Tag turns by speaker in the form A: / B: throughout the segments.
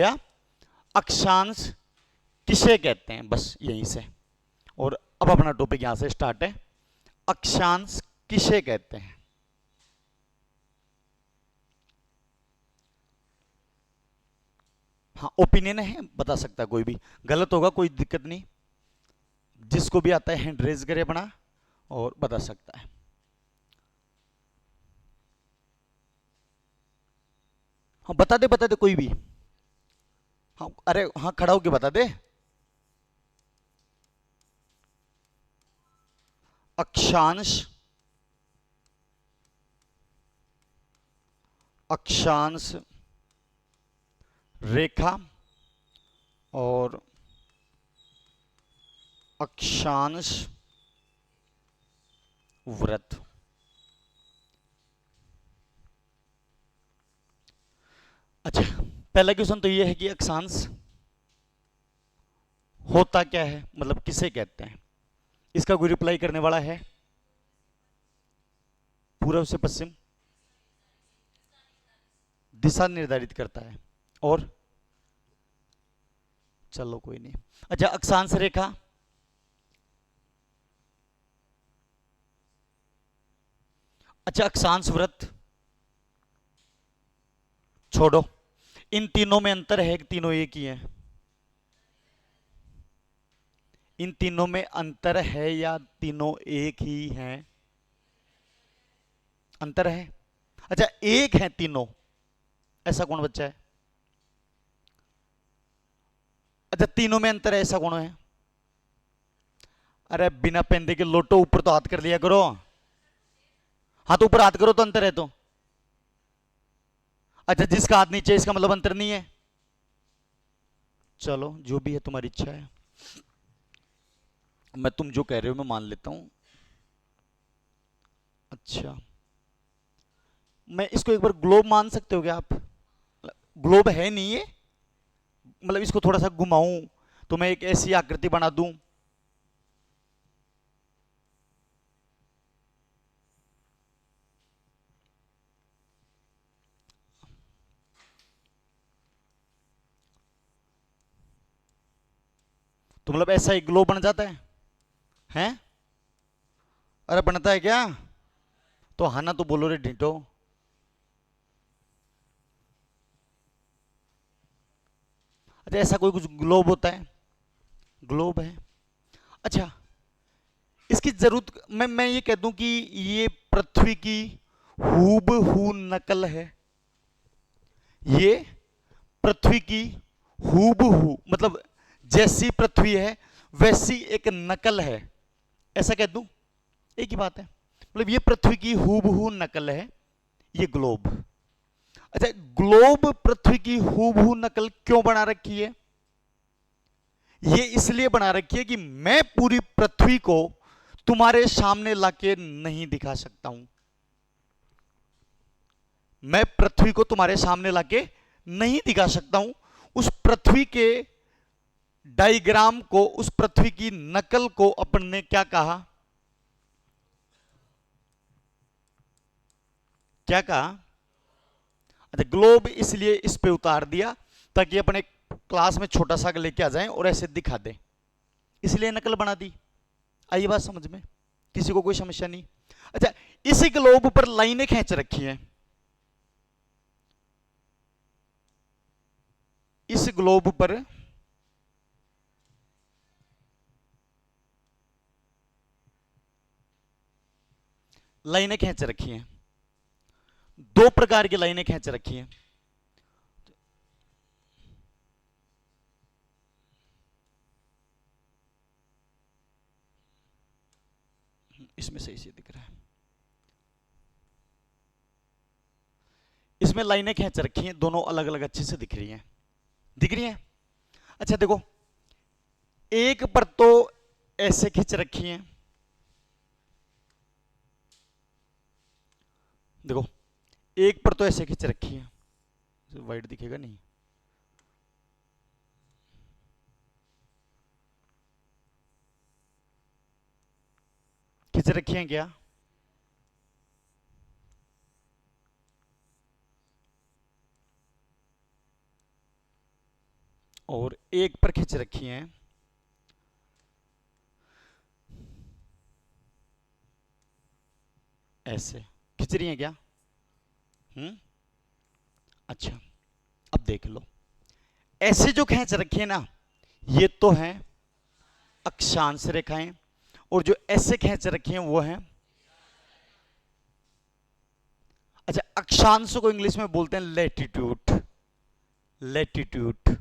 A: या अक्षांश किसे कहते हैं, बस यहीं से। और अब अपना टॉपिक यहां से स्टार्ट है, अक्षांश किसे कहते हैं। हाँ, ओपिनियन है, बता सकता है कोई भी, गलत होगा कोई दिक्कत नहीं, जिसको भी आता है हैंड रेज करे अपना और बता सकता है। हाँ बता दे कोई भी। हाँ अरे हाँ, खड़ा होके बता दे। अक्षांश, अक्षांश रेखा और अक्षांश वृत्त। अच्छा, पहला क्वेश्चन तो यह है कि अक्षांश होता क्या है, मतलब किसे कहते हैं। इसका कोई रिप्लाई करने वाला है? पूर्व से पश्चिम दिशा निर्धारित करता है। और चलो कोई नहीं। अच्छा, अक्षांश रेखा, अच्छा अक्षांश वृत्त छोड़ो, इन तीनों में अंतर है कि तीनों एक ही है? इन तीनों में अंतर है या तीनों एक ही हैं? अंतर है। अच्छा, एक है तीनों, ऐसा कौन बच्चा है? अच्छा, तीनों में अंतर है ऐसा कौन है? अरे बिना पेंदे के लोटो, ऊपर तो हाथ कर लिया करो। हाँ तो ऊपर हाथ करो तो अंतर है तो। अच्छा, जिसका हाथ नीचे इसका मतलब अंतर नहीं है। चलो जो भी है तुम्हारी इच्छा है, मैं तुम जो कह रहे हो मैं मान लेता हूं। अच्छा, मैं इसको एक बार ग्लोब मान सकते हो क्या आप? ग्लोब है नहीं ये, मतलब इसको थोड़ा सा घुमाऊं तो मैं एक ऐसी आकृति बना दूं। तो मतलब ऐसा एक ग्लोब बन जाता है? हैं? अरे बनता है क्या? तो हाँ ना तो बोलो रे ढीटो। अच्छा, ऐसा कोई कुछ ग्लोब होता है? ग्लोब है। अच्छा, इसकी जरूरत, मैं ये कह दूं कि ये पृथ्वी की हूबहू नकल है। ये पृथ्वी की हूबहू, मतलब जैसी पृथ्वी है वैसी एक नकल है, ऐसा कह दूं? एक ही बात है, मतलब ये पृथ्वी की हूबहू नकल है, ये ग्लोब। अच्छा, ग्लोब पृथ्वी की हूबहू नकल क्यों बना रखी है? ये इसलिए बना रखी है कि मैं पूरी पृथ्वी को तुम्हारे सामने लाके नहीं दिखा सकता हूं। मैं पृथ्वी को तुम्हारे सामने लाके नहीं दिखा सकता हूं। उस पृथ्वी के डायग्राम को, उस पृथ्वी की नकल को अपन ने क्या कहा? क्या कहा? अच्छा, ग्लोब इसलिए इस पे उतार दिया ताकि अपने क्लास में छोटा सा लेके आ जाएं और ऐसे दिखा दें, इसलिए नकल बना दी। आई बात समझ में? किसी को कोई समस्या नहीं? अच्छा, इसी ग्लोब पर लाइनें खींच रखी हैं, इस ग्लोब पर लाइनें खींच रखी हैं, दो प्रकार की लाइनें खींच रखी हैं। इसमें सही से दिख रहा है, इसमें लाइनें खींच रखी हैं, दोनों अलग अलग अच्छे से दिख रही हैं, दिख रही हैं। अच्छा देखो, एक पर तो ऐसे खींच रखी हैं, देखो एक पर तो ऐसे खींच रखी है, वाइट दिखेगा नहीं, खींच रखी है क्या? और एक पर खींच रखी हैं, ऐसे खींच रही हैं क्या? अच्छा, अब देख लो, ऐसे जो खींच रखी है ना, ये तो है अक्षांश रेखाएं, और जो ऐसे खींच रखी हैं वो है, अच्छा, अक्षांश को इंग्लिश में बोलते हैं लैटिट्यूड, लैटिट्यूड।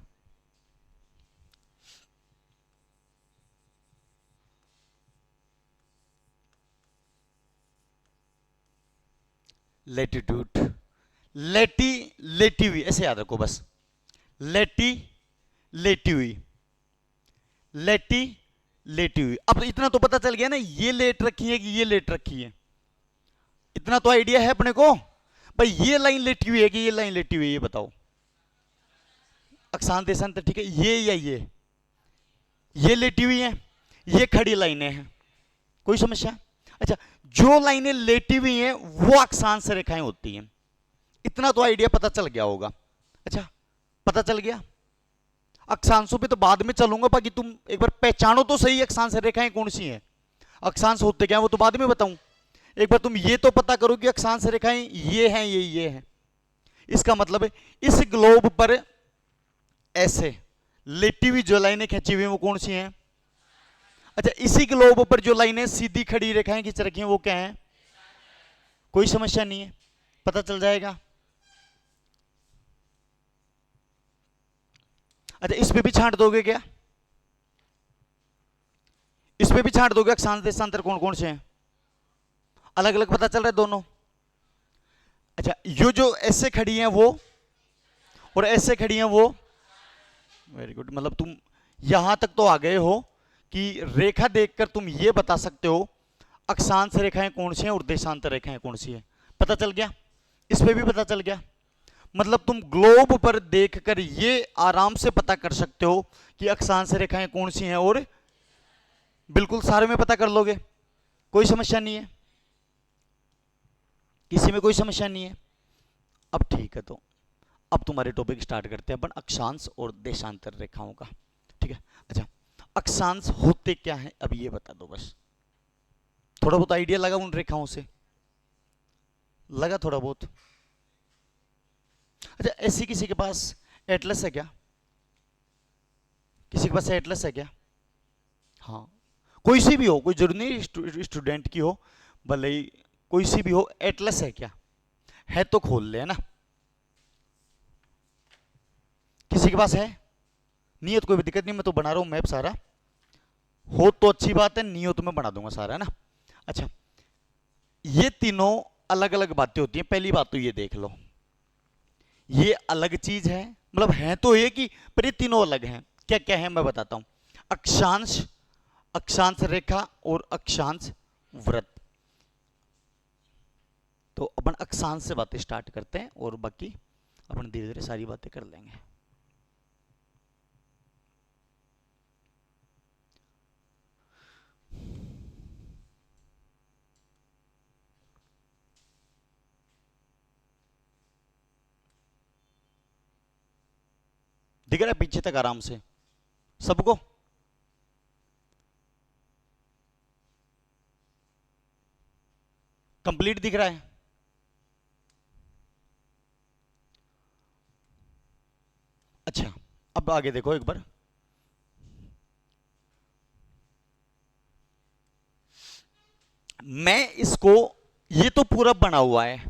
A: लैटिट्यूड, लेटी, लेटी हुई, ऐसे याद रखो बस, लेटी, लेटी हुई, लेटी, लेटी हुई। अब इतना तो पता चल गया ना, ये लेट रखी है कि ये लेट रखी है, इतना तो आइडिया है अपने को। भाई ये लाइन लेटी हुई है कि ये लाइन लेटी हुई है, ये बताओ। अक्षांश देशांतर, ठीक है, ये या ये लेटी हुई है, ये खड़ी लाइनें हैं, कोई समस्या? अच्छा, जो लाइनें लेटी हुई हैं वो अक्षांश रेखाएं होती हैं, इतना तो आइडिया पता चल गया होगा। अच्छा, पता चल गया। अक्षांशों पे तो बाद में चलूंगा, बाकी तुम एक बार पहचानो तो सही अक्षांश रेखाएं कौन सी हैं, अक्षांश होते क्या है वो तो बाद में बताऊं। एक बार तुम ये तो पता करो कि अक्षांश रेखाएं ये हैं, ये हैं। इसका मतलब है इस ग्लोब पर ऐसे लेटी हुई जो लाइनें खींची हुई वो कौन सी हैं? अच्छा, इसी ग्लोब पर जो लाइनें सीधी खड़ी रेखाएं खींच रखी हैं वो क्या हैं? कोई समस्या नहीं है, पता चल जाएगा। अच्छा, इस पे भी छांट दोगे क्या? इस पे भी छांट दोगे अक्षांश देशांतर कौन कौन से हैं? अलग अलग पता चल रहा है दोनों। अच्छा, ये जो ऐसे खड़ी हैं वो, और ऐसे खड़ी हैं वो, वेरी गुड। मतलब तुम यहां तक तो आ गए हो कि रेखा देखकर तुम ये बता सकते हो अक्षांश रेखाएं कौन सी हैं और देशांतर रेखाएं कौन सी हैं, पता चल गया। इस पे भी पता चल गया। मतलब तुम ग्लोब पर देखकर ये आराम से पता कर सकते हो कि अक्षांश रेखाएं कौन सी हैं, और बिल्कुल सारे में पता कर लोगे, कोई समस्या नहीं है, किसी में कोई समस्या नहीं है। अब ठीक है, तो अब तुम्हारे टॉपिक स्टार्ट करते हैं अपन अक्षांश और देशांतर रेखाओं का, ठीक है। अच्छा, अक्षांश होते क्या है अब ये बता दो बस, थोड़ा बहुत आइडिया लगा उन रेखाओं से, लगा थोड़ा बहुत? अच्छा, ऐसी किसी के पास एटलस है क्या? किसी के पास एटलस है क्या? हाँ, कोई सी भी हो, कोई जरूरी नहीं स्टूडेंट की हो, भले ही कोई सी भी हो, एटलस है क्या? है तो खोल ले, है ना? किसी के पास है? नहीं है तो कोई दिक्कत नहीं, मैं तो बना रहा हूं मैप सारा, हो तो अच्छी बात है, नहीं हो तो मैं बना दूंगा सारा, है ना? अच्छा, ये तीनों अलग अलग बातें होती हैं। पहली बात तो ये देख लो, ये अलग चीज है, मतलब है तो एक ही, पर ये तीनों अलग हैं। क्या क्या है मैं बताता हूं। अक्षांश, अक्षांश रेखा और अक्षांश वृत्त। तो अपन अक्षांश से बातें स्टार्ट करते हैं और बाकी अपन धीरे धीरे सारी बातें कर लेंगे। दिख रहा है पीछे तक आराम से सबको? कंप्लीट दिख रहा है? अच्छा, अब आगे देखो एक बार। मैं इसको, ये तो पूरा बना हुआ है,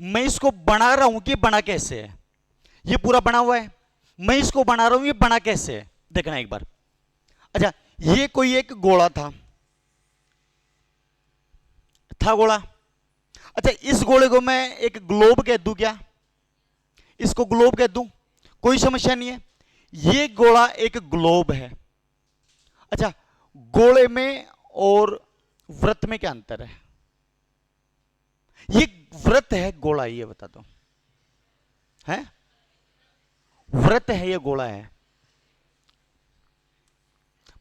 A: मैं इसको बना रहा हूं कि बना कैसे है। ये पूरा बना हुआ है, मैं इसको बना रहा हूं, ये बना कैसे है देखना एक बार। अच्छा, ये कोई एक गोला था गोला। अच्छा, इस गोले को मैं एक ग्लोब कह दूं क्या? इसको ग्लोब कह दूं, कोई समस्या नहीं है। ये गोला एक ग्लोब है। अच्छा, गोले में और वृत्त में क्या अंतर है? ये वृत्त है, गोला ये बता दो, है वृत्त है, ये गोला है।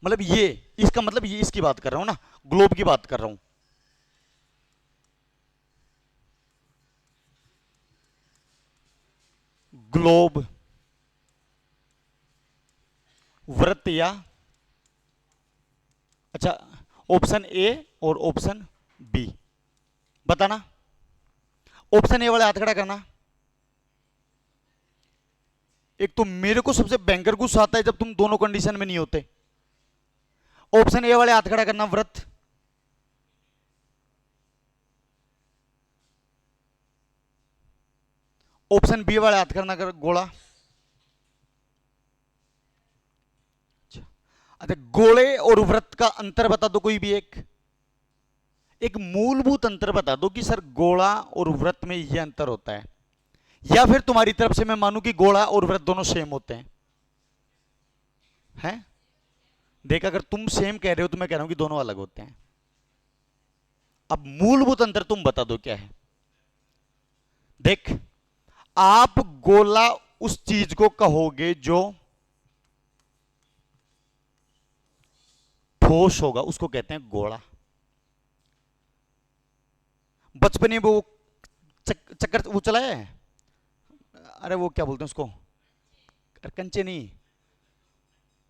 A: मतलब ये, इसका मतलब ये, इसकी बात कर रहा हूं ना, ग्लोब की बात कर रहा हूं। ग्लोब, वृत्त या, अच्छा ऑप्शन ए और ऑप्शन बी बताना। ऑप्शन ए वाले हाथ खड़ा करना। एक तो मेरे को सबसे भयंकर गुस्सा आता है जब तुम दोनों कंडीशन में नहीं होते। ऑप्शन ए वाले हाथ खड़ा करना, वृत्त। ऑप्शन बी वाले हाथ करना कर गोला। अच्छा, गोले और वृत्त का अंतर बता दो कोई भी एक मूलभूत अंतर बता दो कि सर गोला और वृत्त में यह अंतर होता है, या फिर तुम्हारी तरफ से मैं मानूं कि गोला और वृत्त दोनों सेम होते हैं। देख, अगर तुम सेम कह रहे हो तो मैं कह रहा हूं कि दोनों अलग होते हैं। अब मूलभूत अंतर तुम बता दो क्या है। देख, आप गोला उस चीज को कहोगे जो ठोस होगा, उसको कहते हैं गोला। बचपन में वो चक्कर वो चलाया है, अरे वो क्या बोलते हैं उसको, कंचे नहीं,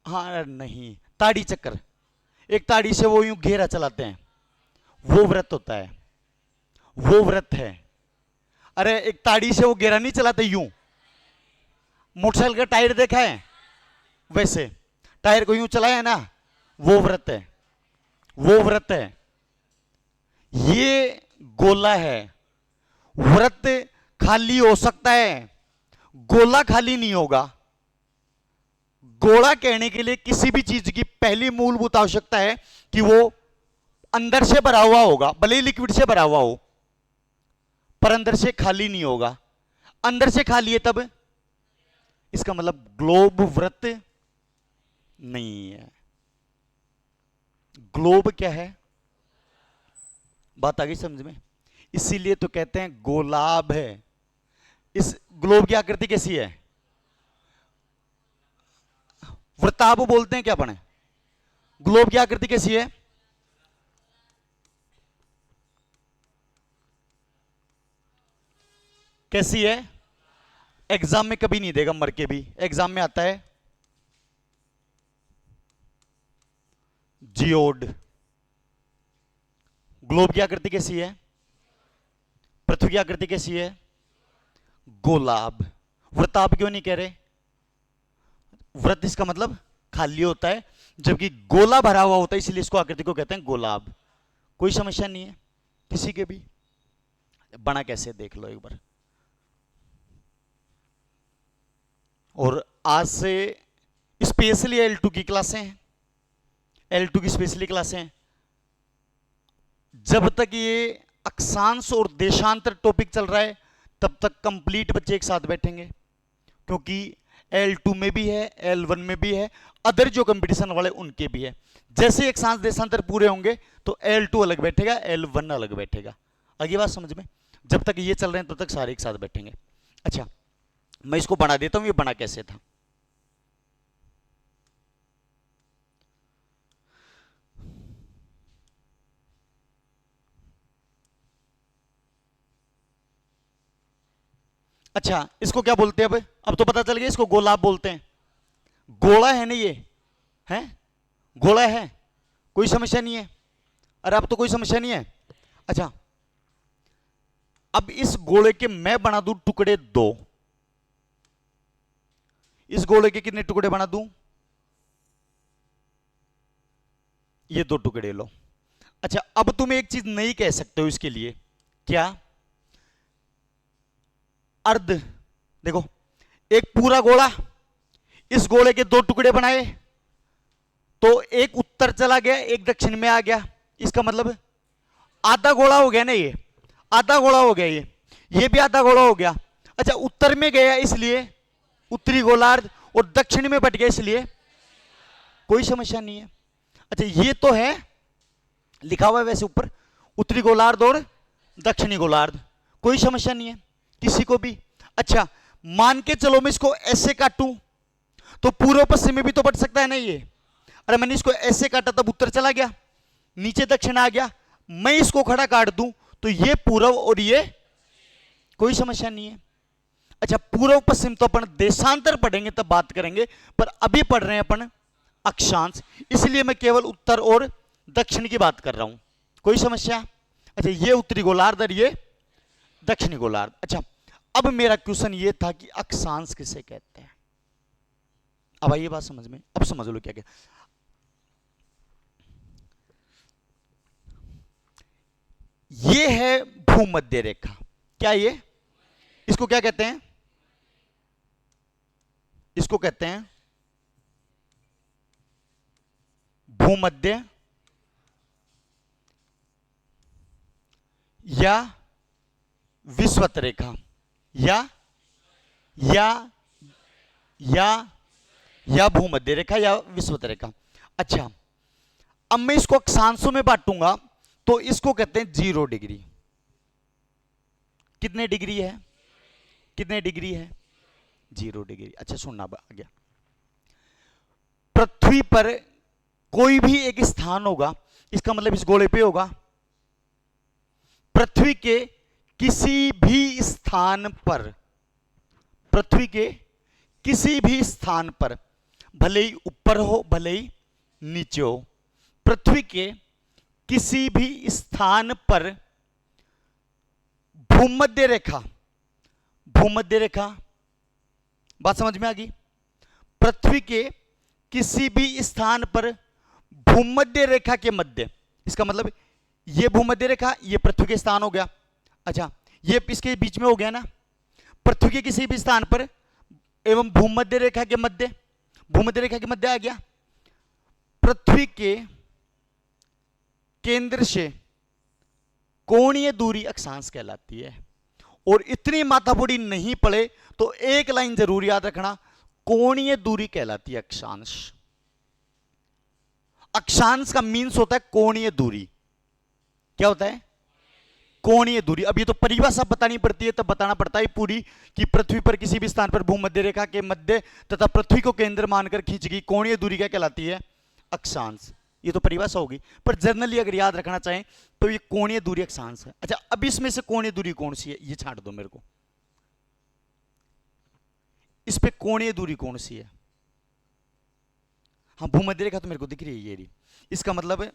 A: हाँ नहीं, ताड़ी चक्कर। एक ताड़ी से वो यूं घेरा चलाते हैं, वो व्रत होता है, वो व्रत है। अरे एक ताड़ी से वो घेरा नहीं चलाते यूं, मोटरसाइकिल का टायर देखा है, वैसे टायर को यूं चलाया है ना, वो व्रत है, वो व्रत है। ये गोला है। व्रत खाली हो सकता है, गोला खाली नहीं होगा। गोला कहने के लिए किसी भी चीज की पहली मूलभूत आवश्यकता है कि वो अंदर से भरा हुआ होगा, भले ही लिक्विड से भरा हुआ हो, पर अंदर से खाली नहीं होगा। अंदर से खाली है तब इसका मतलब ग्लोब वृत्त नहीं है। ग्लोब क्या है, बात आ गई समझ में? इसीलिए तो कहते हैं गोलाब है। इस ग्लोब की आकृति कैसी है? वृत्ताभ बोलते हैं क्या बने? ग्लोब की आकृति कैसी है? कैसी है? एग्जाम में कभी नहीं देगा मर के भी, एग्जाम में आता है जियोड। ग्लोब की आकृति कैसी है? पृथ्वी की आकृति कैसी है? गोलाब। वृत्ताभ क्यों नहीं कह रहे? वृत्त इसका मतलब खाली होता है, जबकि गोला भरा हुआ होता है, इसलिए इसको आकृति को कहते हैं गोलाब। कोई समस्या नहीं है किसी के भी। बना कैसे देख लो एक बार। और आज से स्पेशली L2 की क्लासें हैं, L2 की स्पेशली क्लासें हैं। जब तक ये अक्षांश और देशांतर टॉपिक चल रहा है तब तक कंप्लीट बच्चे एक साथ बैठेंगे, क्योंकि L2 में भी है, L1 में भी है, अदर जो कंपटीशन वाले उनके भी है। जैसे अक्षांश देशांतर पूरे होंगे तो L2 अलग बैठेगा, L1 अलग बैठेगा। आगे बात समझ में? जब तक ये चल रहे हैं तब तक सारे एक साथ बैठेंगे। अच्छा, मैं इसको बना देता हूं, ये बना कैसे था। अच्छा, इसको क्या बोलते हैं? अब तो पता चल गया, इसको गोलाब बोलते हैं। गोला है ना ये, है गोला है, कोई समस्या नहीं है। अरे अब तो कोई समस्या नहीं है। अच्छा, अब इस गोले के मैं बना दूं टुकड़े दो। इस गोले के कितने टुकड़े बना दूं? ये दो टुकड़े लो। अच्छा, अब तुम एक चीज नहीं कह सकते हो इसके लिए, क्या? अर्ध। देखो, एक पूरा गोला, इस गोले के दो टुकड़े बनाए तो एक उत्तर चला गया, एक दक्षिण में आ गया। इसका मतलब आधा गोला हो गया ना, ये आधा गोला हो गया, ये भी आधा गोला हो गया। अच्छा, उत्तर में गया इसलिए उत्तरी गोलार्ध, और दक्षिण में बट गया इसलिए कोई समस्या नहीं है। अच्छा, ये तो है लिखा हुआ है वैसे ऊपर, उत्तरी गोलार्ध और दक्षिणी गोलार्ध, कोई समस्या नहीं है किसी को भी। अच्छा, मान के चलो मैं इसको ऐसे काटूं तो पूर्व पश्चिम में भी तो बट सकता है ना ये। अरे मैंने इसको ऐसे काटा तब उत्तर चला गया, नीचे दक्षिण आ गया। मैं इसको खड़ा काट दूं तो ये पूर्व और ये, कोई समस्या नहीं है। अच्छा, पूर्व पश्चिम तो अपन देशांतर पढ़ेंगे तब बात करेंगे, पर अभी पढ़ रहे हैं अपन अक्षांश, इसलिए मैं केवल उत्तर और दक्षिण की बात कर रहा हूं। कोई समस्या? अच्छा, ये उत्तरी गोलार्ध और ये दक्षिणी गोलार्ध। अच्छा, अब मेरा क्वेश्चन ये था कि अक्षांश किसे कहते हैं। अब आइए बात समझ में, अब समझ लो क्या क्या। ये है भूमध्य रेखा। क्या ये? इसको क्या कहते हैं? इसको कहते हैं भूमध्य या विषुवत रेखा, या भूमध्य रेखा या विषुवत रेखा। अच्छा, अब मैं इसको अक्षांशों में बांटूंगा तो इसको कहते हैं 0 डिग्री। कितने डिग्री है? कितने डिग्री है? 0 डिग्री। अच्छा, सुनना आ गया। पृथ्वी पर कोई भी एक स्थान होगा, इसका मतलब इस गोले पे होगा, पृथ्वी के किसी भी स्थान पर, पृथ्वी के किसी भी स्थान पर, भले ही ऊपर हो भले ही नीचे हो, पृथ्वी के किसी भी स्थान पर भूमध्य रेखा, भूमध्य रेखा, बात समझ में आ गई? पृथ्वी के किसी भी स्थान पर भूमध्य रेखा के मध्य, इसका मतलब ये भूमध्य रेखा, ये पृथ्वी के स्थान हो गया। अच्छा, ये इसके बीच में हो गया ना, पृथ्वी के किसी भी स्थान पर एवं भूमध्य रेखा के मध्य, भूमध्य रेखा के मध्य आ गया। पृथ्वी के केंद्र से कोणीय दूरी अक्षांश कहलाती है। और इतनी माथाबुड़ी नहीं पड़े तो एक लाइन जरूर याद रखना, कोणीय दूरी कहलाती है अक्षांश। अक्षांश का मीन्स होता है कोणीय दूरी। क्या होता है? कोणीय दूरी। अब ये तो परिभाषा बतानी पड़ती है, तब बताना पड़ता है पूरी कि पृथ्वी पर किसी भी स्थान पर भूमध्य रेखा के मध्य तथा पृथ्वी को केंद्र मानकर खींची गई कोणीय दूरी क्या कहलाती है? अक्षांश। ये तो परिभाषा होगी, पर जनरली अगर याद रखना चाहें तो ये कोणीय दूरी अक्षांश है। अच्छा, अब इसमें से कोणीय दूरी कौन सी है ये छांट दो मेरे को। इस पे कोणीय दूरी कौन सी है? हाँ, भूमध्य रेखा तो मेरे को दिख रही है, ये रही। इसका मतलब है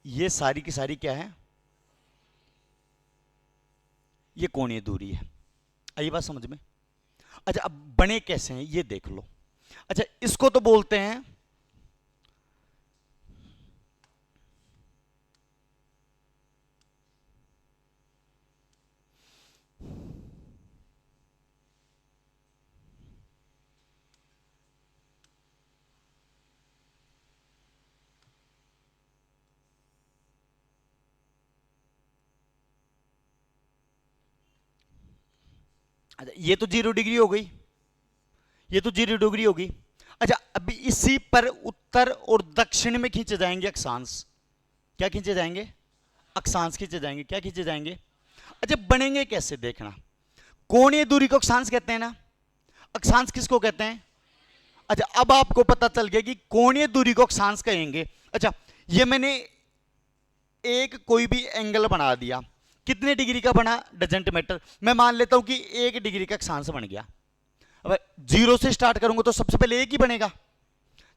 A: ये सारी की सारी क्या है? ये कोणीय दूरी है। आई बात समझ में? अच्छा, अब बने कैसे हैं ये देख लो। अच्छा, इसको तो बोलते हैं अच्छा, ये तो 0 डिग्री हो गई, ये तो 0 डिग्री होगी। अच्छा, अभी इसी पर उत्तर और दक्षिण में खींचे जाएंगे अक्षांश। क्या खींचे जाएंगे? अक्षांश खींचे जाएंगे। क्या खींचे जाएंगे? अच्छा, बनेंगे कैसे देखना। कोणीय दूरी को अक्षांश कहते हैं ना, अक्षांश किसको कहते हैं? अच्छा, अब आपको पता चल गया कि कोणीय दूरी को अक्षांश कहेंगे। अच्छा, ये मैंने एक कोई भी एंगल बना दिया, कितने डिग्री का बना डजेंट मैटर, मैं मान लेता हूं कि 1 डिग्री का अक्षांश बन गया। अब 0 से स्टार्ट करूंगा तो सबसे पहले 1 ही बनेगा,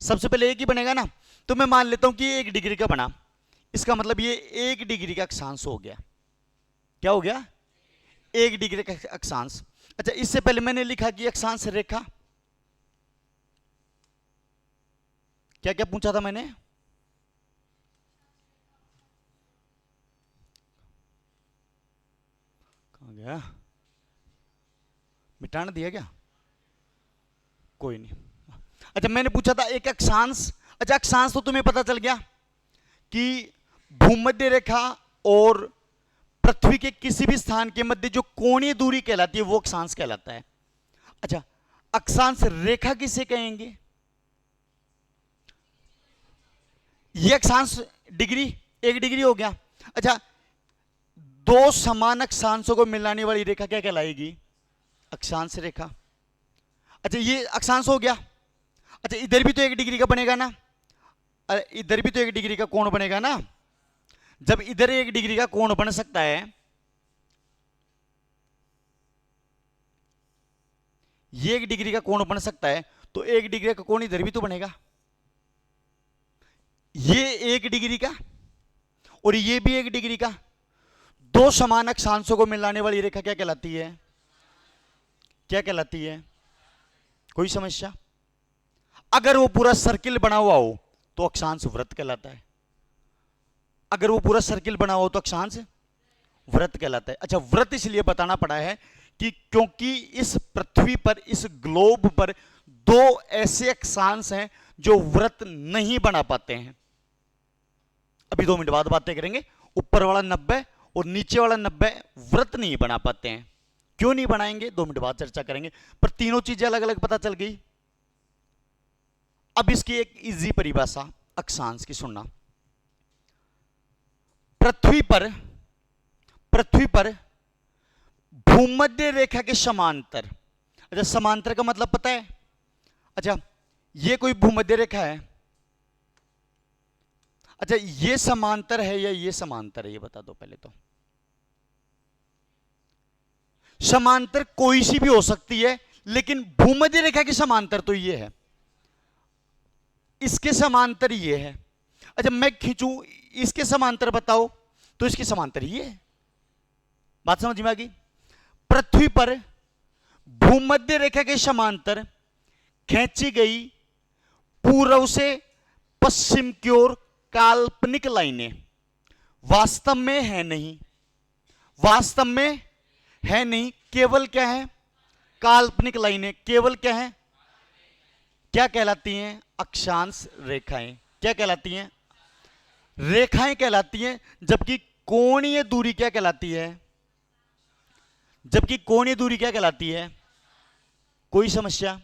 A: सबसे पहले 1 ही बनेगा ना। तो मैं मान लेता हूं कि 1 डिग्री का बना, इसका मतलब ये 1 डिग्री का अक्षांश हो गया। क्या हो गया? 1 डिग्री का अक्षांश। अच्छा, इससे पहले मैंने लिखा कि अक्षांश रेखा, क्या क्या पूछा था मैंने? कहां गया? मिटाना दिया क्या? कोई नहीं। अच्छा, मैंने पूछा था एक अक्षांश। अच्छा, अक्षांश तो तुम्हें पता चल गया कि भूमध्य रेखा और पृथ्वी के किसी भी स्थान के मध्य जो कोणीय दूरी कहलाती है वो अक्षांश कहलाता है। अच्छा, अक्षांश रेखा किसे कहेंगे? ये अक्षांश डिग्री, 1 डिग्री हो गया। अच्छा, 2 समान अक्षांशों को मिलाने वाली रेखा क्या कहलाएगी? अक्षांश रेखा। अच्छा, ये अक्षांश हो गया। अच्छा, इधर भी तो 1 डिग्री का बनेगा ना, अरे इधर भी तो 1 डिग्री का कोण बनेगा ना। जब इधर 1 डिग्री का कोण बन सकता है, ये 1 डिग्री का कोण बन सकता है, तो 1 डिग्री का कोण इधर भी तो बनेगा, ये 1 डिग्री का और ये भी 1 डिग्री का। दो समान अक्षांशों को मिलाने वाली रेखा क्या कहलाती है? क्या कहलाती है? कोई समस्या? अगर वो पूरा सर्किल बना हुआ हो तो अक्षांश वृत्त कहलाता है। अगर वो पूरा सर्किल बना हुआ हो तो अक्षांश वृत्त कहलाता है। अच्छा, वृत्त इसलिए बताना पड़ा है कि क्योंकि इस पृथ्वी पर, इस ग्लोब पर दो ऐसे अक्षांश हैं जो वृत्त नहीं बना पाते हैं। अभी 2 मिनट बाद बातें करेंगे। ऊपर वाला 90 और नीचे वाला 90 वृत्त नहीं बना पाते हैं। क्यों नहीं बनाएंगे, 2 मिनट बाद चर्चा करेंगे, पर तीनों चीजें अलग अलग पता चल गई। अब इसकी एक इजी परिभाषा अक्षांश की सुनना। पृथ्वी पर भूमध्य रेखा के समांतर, अच्छा समांतर का मतलब पता है? अच्छा, ये कोई भूमध्य रेखा है, अच्छा ये समांतर है या ये समांतर है, ये बता दो पहले तो। समांतर कोई सी भी हो सकती है, लेकिन भूमध्य रेखा की समांतर तो ये है, इसके समांतर ये है। अच्छा, मैं खींचूं इसके समांतर बताओ, तो इसके समांतर ये है। बात समझ में आ गई? पृथ्वी पर भूमध्य रेखा के समांतर खींची गई पूर्व से पश्चिम की ओर काल्पनिक लाइनें वास्तव में है नहीं, वास्तव में है नहीं, केवल क्या है? काल्पनिक लाइनें। केवल क्या है? क्या कहलाती हैं? अक्षांश रेखाएं। क्या कहलाती हैं? रेखाएं कहलाती हैं। जबकि कोणीय दूरी क्या कहलाती है? जबकि कोणीय दूरी क्या कहलाती है? कोई समस्या?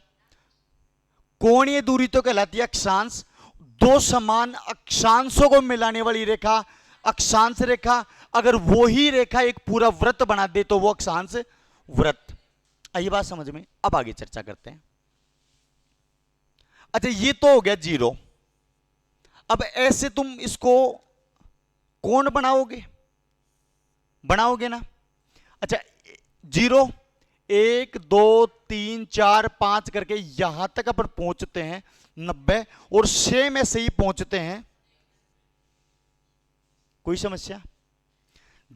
A: कोणीय दूरी तो कहलाती है अक्षांश। दो समान अक्षांशों को मिलाने वाली रेखा अक्षांश रेखा। अगर वो ही रेखा एक पूरा वृत्त बना दे तो वो अक्षांश वृत्त। आइए बात समझ में, अब आगे चर्चा करते हैं। अच्छा, ये तो हो गया जीरो। अब ऐसे तुम इसको कौन बनाओगे? बनाओगे ना? अच्छा, 0 1 2 3 4 5 करके यहां तक अपन पहुंचते हैं 90, और 6 में से ही पहुंचते हैं। कोई समस्या?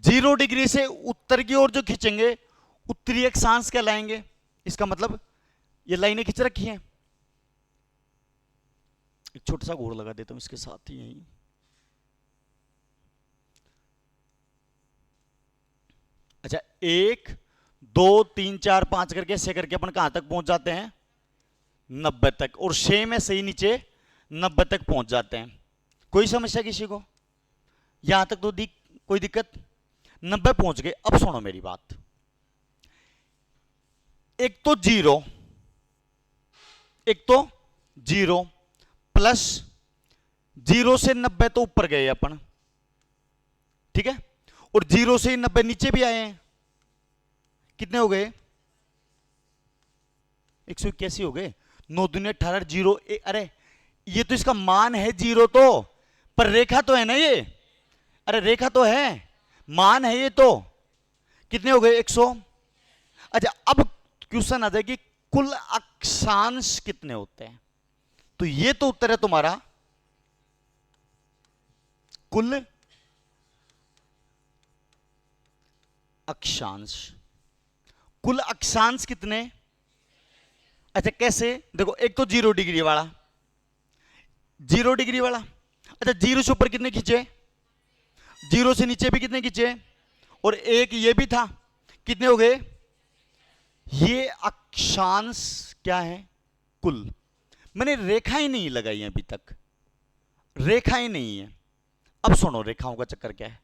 A: 0 डिग्री से उत्तर की ओर जो खींचेंगे उत्तरी अक्षांश कहलाएंगे। इसका मतलब ये लाइनें खींच रखी हैं। एक छोटा सा घोड़ लगा देता हूं इसके साथ ही यही। अच्छा, 1 2 3 4 5 करके ऐसे करके अपन कहां तक पहुंच जाते हैं? 90 तक, और 6 में से ही नीचे 90 तक पहुंच जाते हैं। कोई समस्या किसी को? यहां तक तो कोई दिक्कत? 90 पहुंच गए। अब सुनो मेरी बात। एक तो 0 प्लस 0 से 90 तो ऊपर गए अपन, ठीक है, और 0 से 90 नीचे भी आए हैं। कितने हो गए? 181 हो गए। 9 दूनी 18, 0 अरे ये तो इसका मान है 0 तो, पर रेखा तो है ना ये। अरे रेखा तो है, मान है ये तो। कितने हो गए? 100। अच्छा, अब क्वेश्चन आ जाएगी कुल अक्षांश कितने होते हैं? तो ये तो उत्तर है तुम्हारा कुल अक्षांश। कुल अक्षांश कितने? अच्छा कैसे? देखो, एक तो 0 डिग्री वाला, 0 डिग्री वाला। अच्छा, 0 से ऊपर कितने खींचे? 0 से नीचे भी कितने खींचे? और एक ये भी था। कितने हो गए? ये अक्षांश क्या है? कुल। मैंने रेखाएं नहीं लगाई अभी तक, रेखाएं नहीं है। अब सुनो रेखाओं का चक्कर क्या है।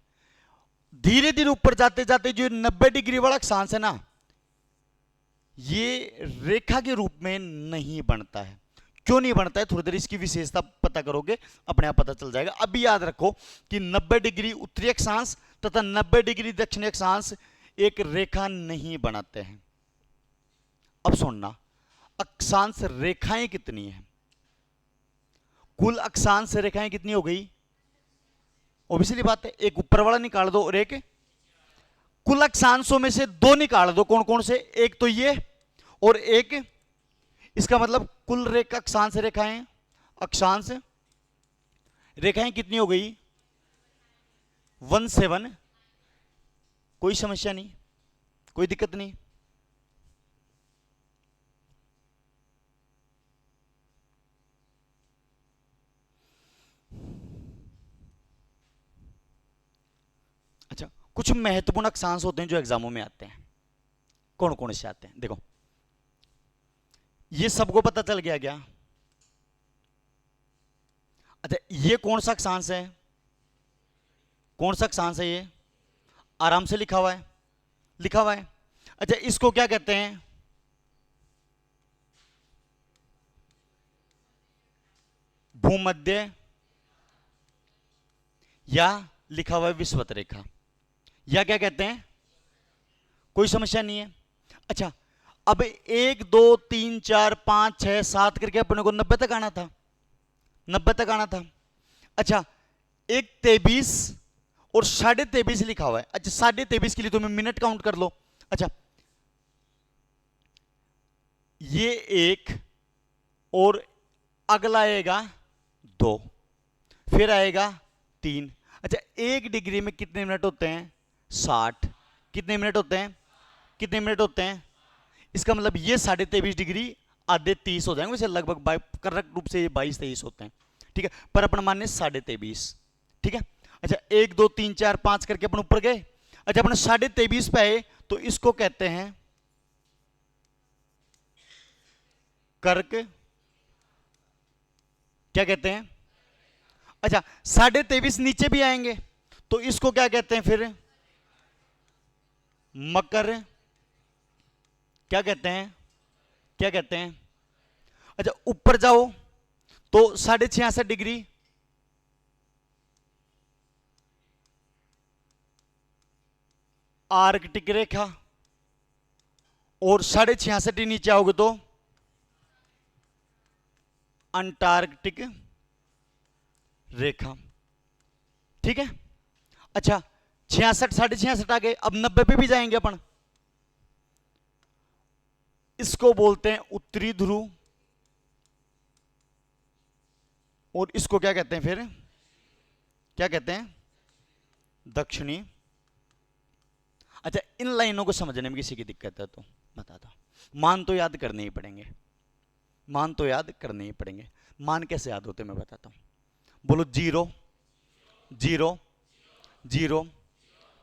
A: धीरे धीरे ऊपर जाते जाते जो 90 डिग्री वाला अक्षांश है ना, ये रेखा के रूप में नहीं बनता है। क्यों नहीं बनता है? थोड़ी देर इसकी विशेषता पता करोगे, अपने आप पता चल जाएगा। अभी याद रखो कि 90 डिग्री उत्तरी अक्षांश तथा 90 डिग्री दक्षिणी अक्षांश एक रेखा नहीं बनाते हैं। अब सुनना, अक्षांश रेखाएं कितनी हैं? कुल अक्षांश रेखाएं कितनी हो गई? ऑब्वियसली बात है, एक ऊपर वाला निकाल दो और एक कुल अक्षांशों में से 2 निकाल दो। कौन कौन से? एक तो ये और एक इसका मतलब कुल रेखा अक्षांश रेखाएं, अक्षांश रेखाएं कितनी हो गई? 17। कोई समस्या नहीं, कोई दिक्कत नहीं। अच्छा, कुछ महत्वपूर्ण अक्षांश होते हैं जो एग्जामों में आते हैं। कौन कौन से आते हैं? देखो, ये सबको पता चल गया क्या? अच्छा, ये कौन सा अक्षांश है? कौन सा अक्षांश है ये? आराम से लिखा हुआ है, लिखा हुआ है। अच्छा, इसको क्या कहते हैं? भूमध्य, या लिखा हुआ है विषुवत रेखा, या क्या कहते हैं? कोई समस्या नहीं है। अच्छा, अब 1 2 3 4 5 6 7 करके अपने को 90 तक आना था, 90 तक आना था। अच्छा, एक 23 और 23.5 लिखा हुआ है। अच्छा, 23.5 के लिए तुम्हें मिनट काउंट कर लो। अच्छा, ये 1 और अगला आएगा 2, फिर आएगा 3। अच्छा, 1 डिग्री में कितने मिनट होते हैं? 60। कितने मिनट होते हैं? कितने मिनट होते हैं? इसका मतलब ये 23.5 डिग्री आधे 30 हो जाएंगे, वैसे लगभग करेक्ट रूप से ये 22-23 होते हैं, ठीक है, पर अपन माने 23.5, ठीक है। अच्छा, 1 2 3 4 5 करके अपन ऊपर गए। अच्छा, अपन 23.5 पे आए तो इसको कहते हैं कर्क, क्या कहते हैं? अच्छा, 23.5 नीचे भी आएंगे तो इसको क्या कहते हैं फिर? मकर, क्या कहते हैं? क्या कहते हैं? अच्छा, ऊपर जाओ तो 66.5 डिग्री आर्कटिक रेखा, और 66.5 नीचे आओगे तो अंटार्कटिक रेखा, ठीक है। अच्छा, 66 66.5 आ गए, अब 90 पे भी जाएंगे अपन। इसको बोलते हैं उत्तरी ध्रुव, और इसको क्या कहते हैं फिर? क्या कहते हैं? दक्षिणी। अच्छा, इन लाइनों को समझने में किसी की दिक्कत है तो बता दो। मान तो याद करने ही पड़ेंगे, मान तो याद करने ही पड़ेंगे। मान कैसे याद होते मैं बताता हूं। बोलो, 0 0 0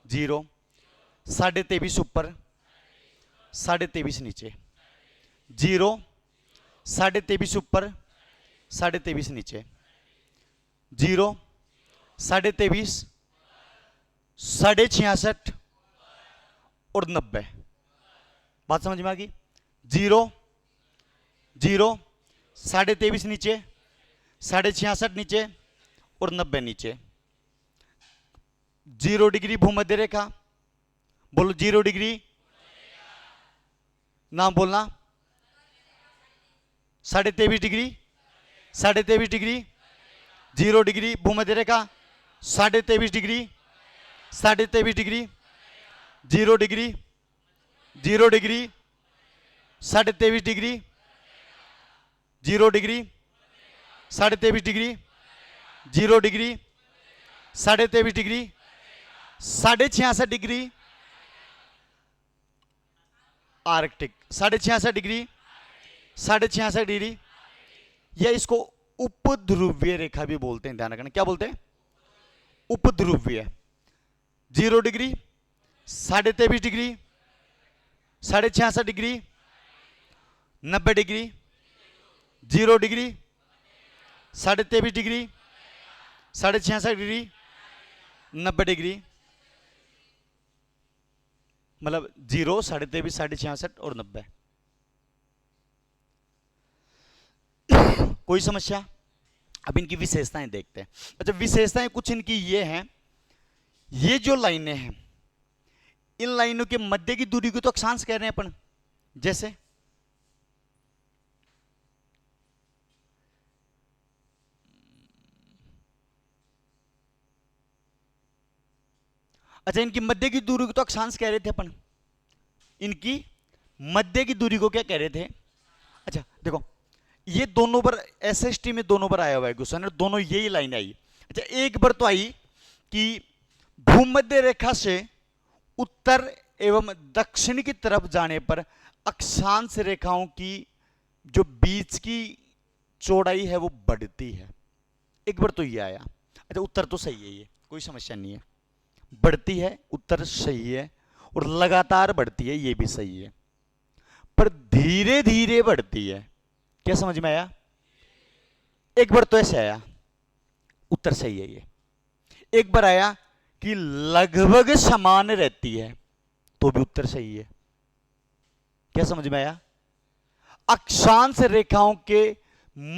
A: 0, 23.5 ऊपर, 23.5 नीचे, 0 23.5 ऊपर, 23.5 नीचे, 0 23.5, 66.5 और 90। बात समझ में आ गई? 0 0 23.5 नीचे, 66.5 नीचे और 90 नीचे। 0 डिग्री भूमध्य रेखा। बोलो, 0 डिग्री, नाम बोलना। 23.5 डिग्री, 23.5 डिग्री, 0 डिग्री भूमध्य रेखा, 23.5 degree, 23.5 degree, 0 degree, 0 degree, 23.5 degree, 0 degree, 23.5 degree, 0 degree, 23.5 degree, 66.5 degree Arctic, 66.5 degree, 66.5 degree, या इसको उपध्रुवीय रेखा भी बोलते हैं, ध्यान रखना। क्या बोलते हैं? उपध्रुवीय। 0 degree, 23.5 degree, 66.5 degree, 90 degree, 0 degree, 23.5 degree, 66.5 degree, 90 degree, मतलब 0 23.5 66 और 90। कोई समस्या? अब इनकी विशेषताएं देखते हैं। अच्छा, विशेषताएं कुछ इनकी ये हैं, ये जो लाइनें हैं, इन लाइनों के मध्य की दूरी को तो अक्षांश कह रहे हैं अपन। जैसे अच्छा, इनकी मध्य की दूरी को तो अक्षांश कह रहे थे अपन। इनकी मध्य की दूरी को क्या कह रहे थे? अच्छा देखो, ये दोनों बार एसएसटी में दोनों बार आया हुआ है क्वेश्चन, दोनों यही लाइन आई। अच्छा एक बार तो आई कि भूमध्य रेखा से उत्तर एवं दक्षिण की तरफ जाने पर अक्षांश रेखाओं की जो बीच की चौड़ाई है वो बढ़ती है। एक बार तो ये आया। अच्छा उत्तर तो सही है, ये कोई समस्या नहीं है, बढ़ती है, उत्तर सही है। और लगातार बढ़ती है, ये भी सही है, पर धीरे धीरे बढ़ती है। क्या समझ में आया? एक बार तो ऐसे आया, उत्तर सही है ये। एक बार आया कि लगभग समान रहती है, तो भी उत्तर सही है। क्या समझ में आया? अक्षांश रेखाओं के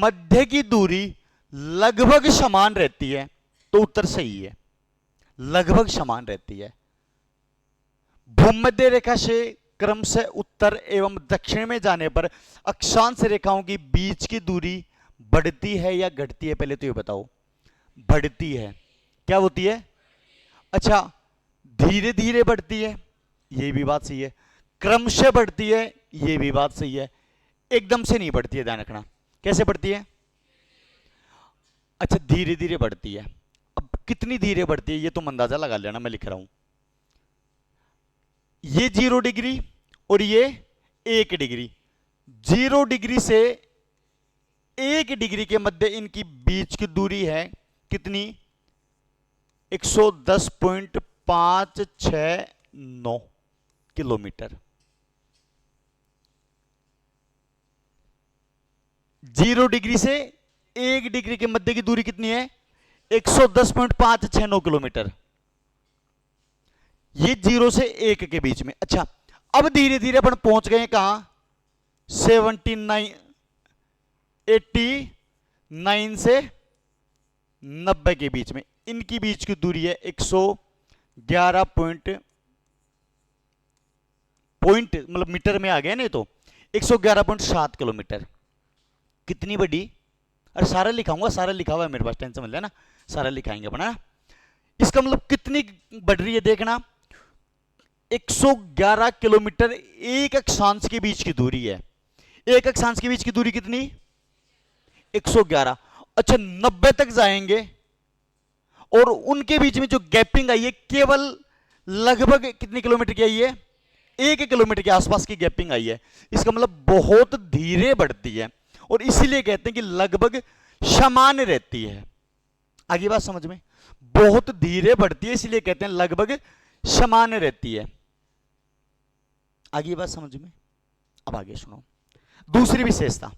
A: मध्य की दूरी लगभग समान रहती है, तो उत्तर सही है, लगभग समान रहती है। भूमध्य रेखा से क्रमशः उत्तर एवं दक्षिण में जाने पर अक्षांश रेखाओं की बीच की दूरी बढ़ती है या घटती है? पहले तो ये बताओ। बढ़ती है। क्या होती है? अच्छा धीरे धीरे बढ़ती है, ये भी बात सही है। क्रमशः बढ़ती है, ये भी बात सही है। एकदम से नहीं बढ़ती है, ध्यान रखना। कैसे बढ़ती है? अच्छा धीरे धीरे बढ़ती है। अब कितनी धीरे बढ़ती है ये तुम अंदाजा लगा लेना, मैं लिख रहा हूं। ये 0 डिग्री और ये 1 डिग्री, 0 डिग्री से 1 डिग्री के मध्य इनकी बीच की दूरी है कितनी? 110.569 किलोमीटर। 0 डिग्री से 1 डिग्री के मध्य की दूरी कितनी है? 110.569 किलोमीटर। ये 0 से 1 के बीच में। अच्छा अब धीरे धीरे अपन पहुंच गए कहां? 89 से 90 के बीच में। इनकी बीच की दूरी है 111 पॉइंट मतलब मीटर में आ गया नहीं तो 111.7 किलोमीटर। कितनी बड़ी? अरे सारा लिखाऊंगा, सारा लिखा हुआ है मेरे पास, टेंशन मत लेना, सारा लिखाएंगे अपना। इसका मतलब कितनी बढ़ रही है देखना, 111 किलोमीटर एक अक्षांश के बीच की दूरी है। एक अक्षांश के बीच की दूरी कितनी? 111। अच्छा 90 तक जाएंगे और उनके बीच में जो गैपिंग आई है केवल लगभग कितने किलोमीटर की आई है? 1 किलोमीटर के आसपास की गैपिंग आई है। इसका मतलब बहुत धीरे बढ़ती है और इसीलिए कहते हैं कि लगभग समान रहती है। आगे बात समझ में? बहुत धीरे बढ़ती है इसलिए कहते हैं लगभग समान रहती है। आगे बात समझ में? अब आगे सुनो दूसरी विशेषता।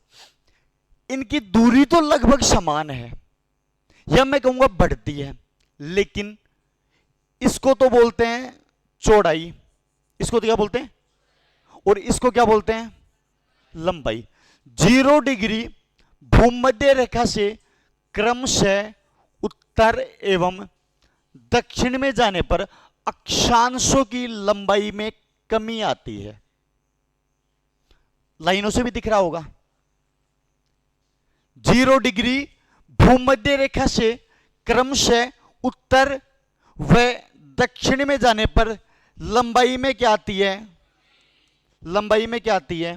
A: इनकी दूरी तो लगभग समान है या मैं कहूंगा बढ़ती है, लेकिन इसको तो बोलते हैं चौड़ाई, इसको तो क्या बोलते हैं? और इसको क्या बोलते हैं? लंबाई। 0 डिग्री भूमध्य रेखा से क्रमशः उत्तर एवं दक्षिण में जाने पर अक्षांशों की लंबाई में कमी आती है। लाइनों से भी दिख रहा होगा। 0 डिग्री भूमध्य रेखा से क्रमशः उत्तर व दक्षिण में जाने पर लंबाई में क्या आती है? लंबाई में क्या आती है?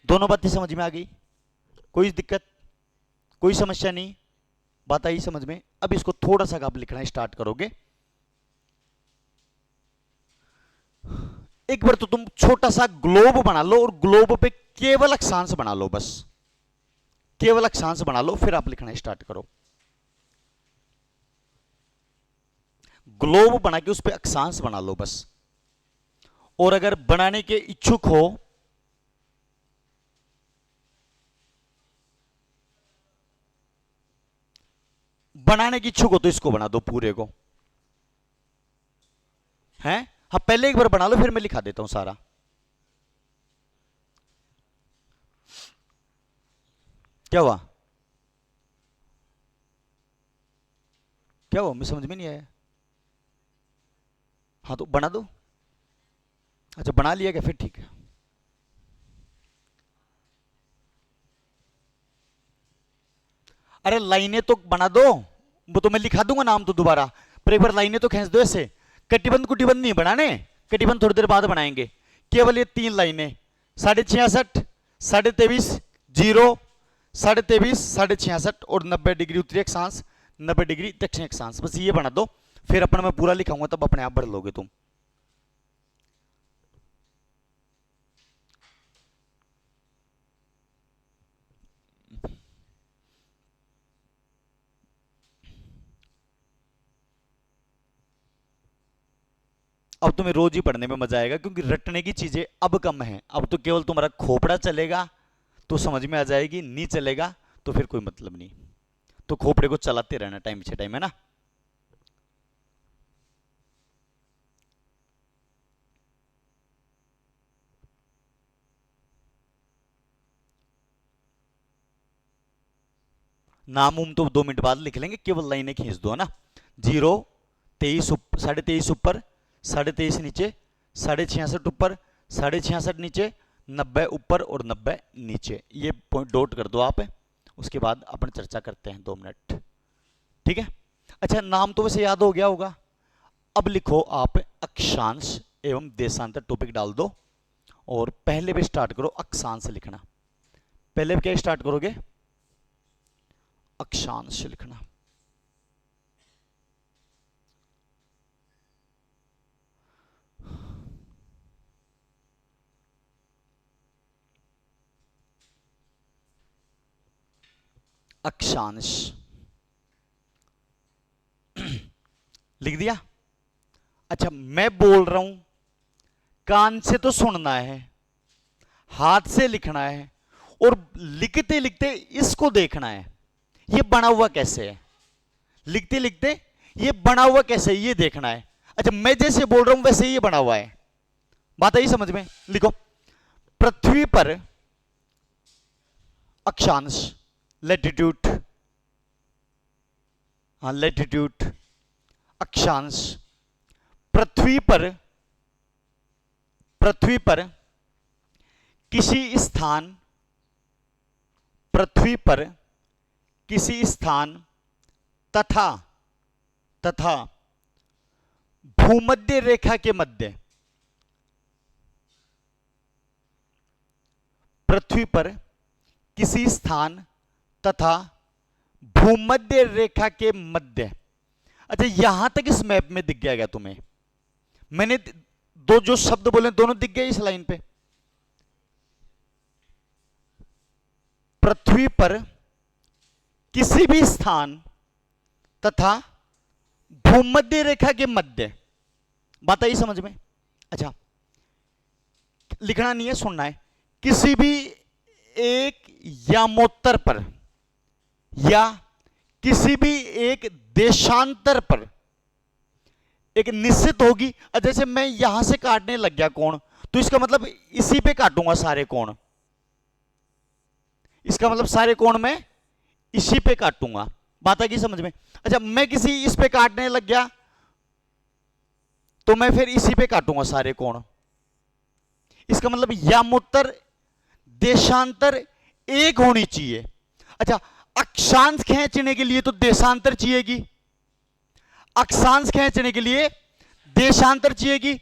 A: दोनों बातें समझ में आ गई? कोई दिक्कत, कोई समस्या नहीं? बात आई समझ में? अब इसको थोड़ा सा आप लिखना स्टार्ट करोगे। एक बार तो तुम छोटा सा ग्लोब बना लो और ग्लोब पे केवल अक्षांश बना लो, बस केवल अक्षांश बना लो, फिर आप लिखना स्टार्ट करो। ग्लोब बना के उस पे अक्षांश बना लो बस। और अगर बनाने के इच्छुक हो तो इसको बना दो पूरे को, हैं? हाँ पहले एक बार बना लो, फिर मैं लिखा देता हूं सारा। क्या हुआ? क्या हुआ? मैं समझ में नहीं आया। हाँ तो बना दो। अच्छा बना लिया क्या? फिर ठीक है। अरे लाइनें तो बना दो, वो तो मैं लिखा दूंगा नाम तो दोबारा, पर एक बार लाइनें तो खींच दो ऐसे। कटिबंध कुटिबंध नहीं बनाने, कटिबंध थोड़ी देर बाद बनाएंगे। केवल ये 3 लाइनें 66.5, 23.5 0, 23.5, 66.5 और 90 डिग्री उत्तरी अक्षांश, 90 डिग्री दक्षिणी अक्षांश। बस ये बना दो, फिर अपना मैं पूरा लिखाऊंगा तब अपने आप भर लोगे तुम। अब तुम्हें रोज ही पढ़ने में मजा आएगा, क्योंकि रटने की चीजें अब कम है। अब तो केवल तुम्हारा खोपड़ा चलेगा तो समझ में आ जाएगी, नहीं चलेगा तो फिर कोई मतलब नहीं। तो खोपड़े को चलाते रहना टाइम से टाइम, है ना। नाम उम तो 2 मिनट बाद लिख लेंगे, केवल लाइनें खींच दो, है ना। 0, 23, 23.5 ऊपर, 23.5 नीचे, 66.5 ऊपर, 66.5 नीचे, 90 ऊपर और 90 नीचे। ये पॉइंट डॉट कर दो आप। उसके बाद अपन चर्चा करते हैं 2 मिनट, ठीक है। अच्छा, नाम तो वैसे याद हो गया होगा। अब लिखो आप अक्षांश एवं देशांतर, टॉपिक डाल दो और पहले भी स्टार्ट करो अक्षांश लिखना। पहले भी क्या स्टार्ट करोगे? अक्षांश लिखना। अक्षांश लिख दिया। अच्छा, मैं बोल रहा हूं, कान से तो सुनना है, हाथ से लिखना है और लिखते लिखते इसको देखना है ये बना हुआ कैसे है। लिखते लिखते ये बना हुआ कैसे है ये देखना है। अच्छा, मैं जैसे बोल रहा हूं वैसे ही ये बना हुआ है। बात आई समझ में? लिखो, पृथ्वी पर अक्षांश, लैटिट्यूड, हाँ लैटिट्यूड, अक्षांश, पृथ्वी पर किसी स्थान, पृथ्वी पर किसी स्थान तथा भूमध्य रेखा के मध्य, पृथ्वी पर किसी स्थान तथा भूमध्य रेखा के मध्य। अच्छा, यहां तक इस मैप में दिख गया क्या तुम्हें? मैंने दो जो शब्द बोले दोनों दिख गए इस लाइन पे। पृथ्वी पर किसी भी स्थान तथा भूमध्य रेखा के मध्य, बात आई समझ में? अच्छा, लिखना नहीं है, सुनना है। किसी भी एक यामोत्तर पर या किसी भी एक देशांतर पर एक निश्चित होगी। जैसे मैं यहां से काटने लग गया कोण, तो इसका मतलब इसी पे काटूंगा सारे कोण। इसका मतलब सारे कोण मैं इसी पे काटूंगा। बात आ गई समझ में? अच्छा, मैं किसी इस पे काटने लग गया तो मैं फिर इसी पे काटूंगा सारे कोण। इसका मतलब यामोत्तर देशांतर एक होनी चाहिए। अच्छा, अक्षांश खींचने के लिए तो देशांतर चाहिएगी, अक्षांश खींचने के लिए देशांतर चाहिएगी,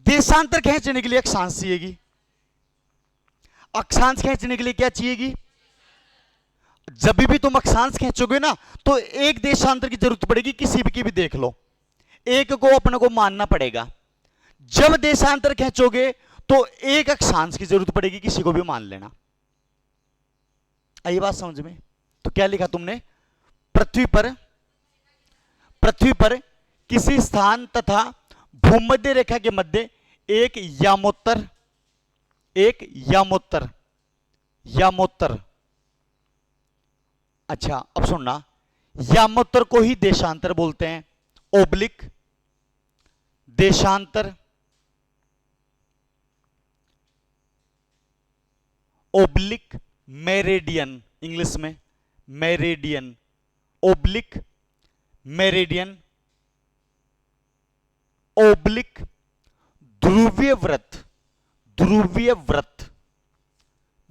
A: देशांतर खींचने के लिए अक्षांश चाहिएगी। अक्षांश खींचने के लिए क्या चाहिएगी? जब भी तुम अक्षांश खींचोगे ना तो एक देशांतर की जरूरत पड़ेगी, किसी भी की भी देख लो, एक को अपने को मानना पड़ेगा। जब देशांतर खींचोगे तो एक अक्षांश की जरूरत पड़ेगी, किसी को भी मान लेना। आई बात समझ में? तो क्या लिखा तुमने? पृथ्वी पर किसी स्थान तथा भूमध्य रेखा के मध्य एक यामोत्तर। अच्छा, अब सुनना, यामोत्तर को ही देशांतर बोलते हैं, ओब्लिक देशांतर, ओब्लिक मेरिडियन, इंग्लिश में मेरिडियन, ओब्लिक मेरिडियन, ओब्लिक ध्रुवीय व्रत।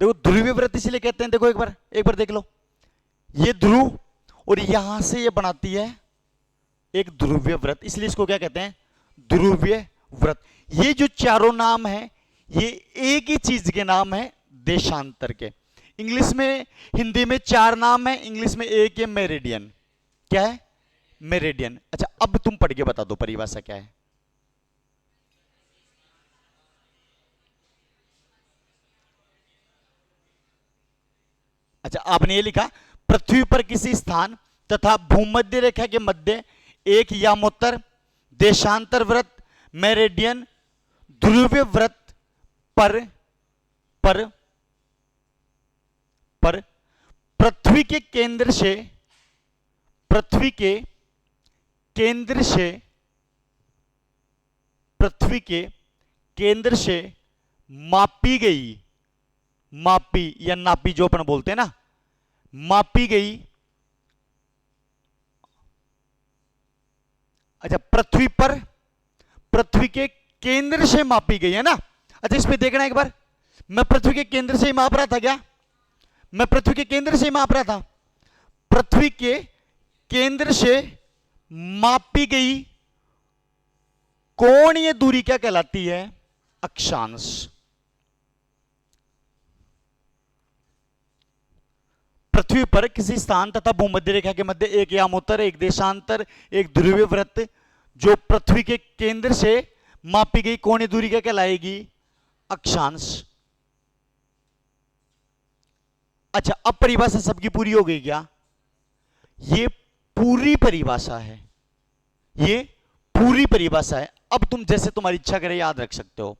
A: देखो, ध्रुवीय व्रत इसलिए कहते हैं, देखो एक बार देख लो, ये ध्रुव और यहां से ये बनाती है एक ध्रुवीय व्रत, इसलिए इसको क्या कहते हैं? ध्रुवीय व्रत। ये जो चारों नाम है ये एक ही चीज के नाम है, देशांतर के। इंग्लिश में, हिंदी में 4 नाम है, इंग्लिश में एक है मेरिडियन। क्या है? मेरिडियन। अच्छा, अब तुम पढ़ के बता दो परिभाषा क्या है। अच्छा, आपने ये लिखा, पृथ्वी पर किसी स्थान तथा भूमध्य रेखा के मध्य एक यामोत्तर, देशांतर व्रत, मेरिडियन, ध्रुवीय व्रत पर पर पर पृथ्वी के केंद्र से, पृथ्वी के केंद्र से, पृथ्वी के केंद्र से मापी गई, मापी या नापी जो अपन बोलते हैं ना, मापी गई। अच्छा, पृथ्वी पर, पृथ्वी के केंद्र से मापी गई है ना। अच्छा, इसमें देखना एक बार, मैं पृथ्वी के केंद्र से ही माप रहा था क्या? मैं पृथ्वी के केंद्र से ही माप रहा था। पृथ्वी के केंद्र से मापी गई कोणीय दूरी क्या कहलाती है? अक्षांश। पृथ्वी पर किसी स्थान तथा भूमध्य रेखा के मध्य एक यामोत्तर, एक देशांतर, एक ध्रुवीय वृत्त जो पृथ्वी के केंद्र से मापी गई कोणीय दूरी क्या कहलाएगी? अक्षांश। अच्छा, अब परिभाषा सबकी पूरी हो गई क्या? ये पूरी परिभाषा है, ये पूरी परिभाषा है। अब तुम जैसे तुम्हारी इच्छा करे याद रख सकते हो,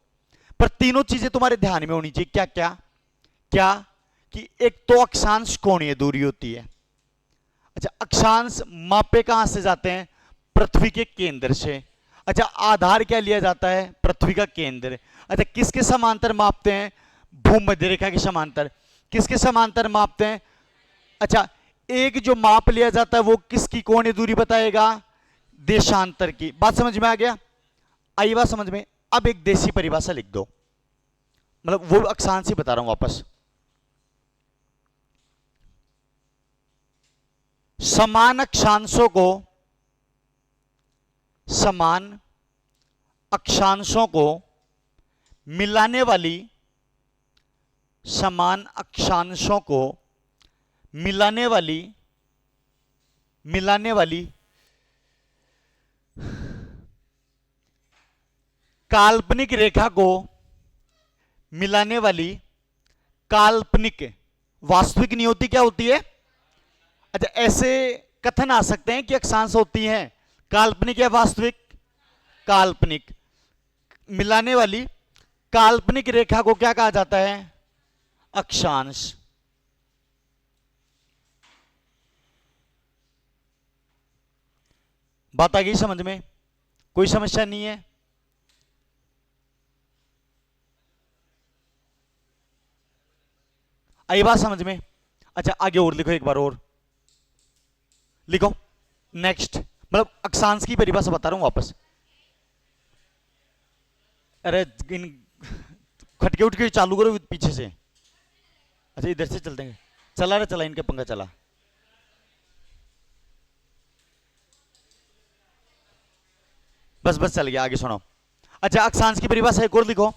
A: पर तीनों चीजें तुम्हारे ध्यान में होनी चाहिए। क्या क्या क्या? कि एक तो अक्षांश कोणीय दूरी होती है। अच्छा, अक्षांश मापे कहां से जाते हैं? पृथ्वी के केंद्र से। अच्छा, आधार क्या लिया जाता है? पृथ्वी का केंद्र। अच्छा, किसके समांतर मापते हैं? भूमध्य रेखा के समांतर। किसके समांतर मापते हैं? अच्छा, एक जो माप लिया जाता है वो किसकी कोणीय दूरी बताएगा? देशांतर की। बात समझ में आ गया? आई बात समझ में? अब एक देसी परिभाषा लिख दो, मतलब वो अक्षांश ही बता रहा हूं वापस। समान अक्षांशों को, समान अक्षांशों को मिलाने वाली, समान अक्षांशों को मिलाने वाली, मिलाने वाली काल्पनिक रेखा को, मिलाने वाली काल्पनिक, वास्तविक नहीं होती, क्या होती है? अच्छा, ऐसे कथन आ सकते हैं कि अक्षांश होती हैं काल्पनिक या वास्तविक? काल्पनिक। मिलाने वाली काल्पनिक रेखा को क्या कहा जाता है? अक्षांश। बात आ गई समझ में? कोई समस्या नहीं है? आई बात समझ में? अच्छा, आगे और लिखो, एक बार और लिखो। नेक्स्ट, मतलब अक्षांश की परिभाषा बता रहा हूं वापस। अरे इन खटके उठ के चालू करो पीछे से। अच्छा, इधर से चलते हैं। चला रे, चला, इनका पंखा चला। बस बस चल गया, आगे सुनो। अच्छा, अक्षांश की परिभाषा एक और लिखो।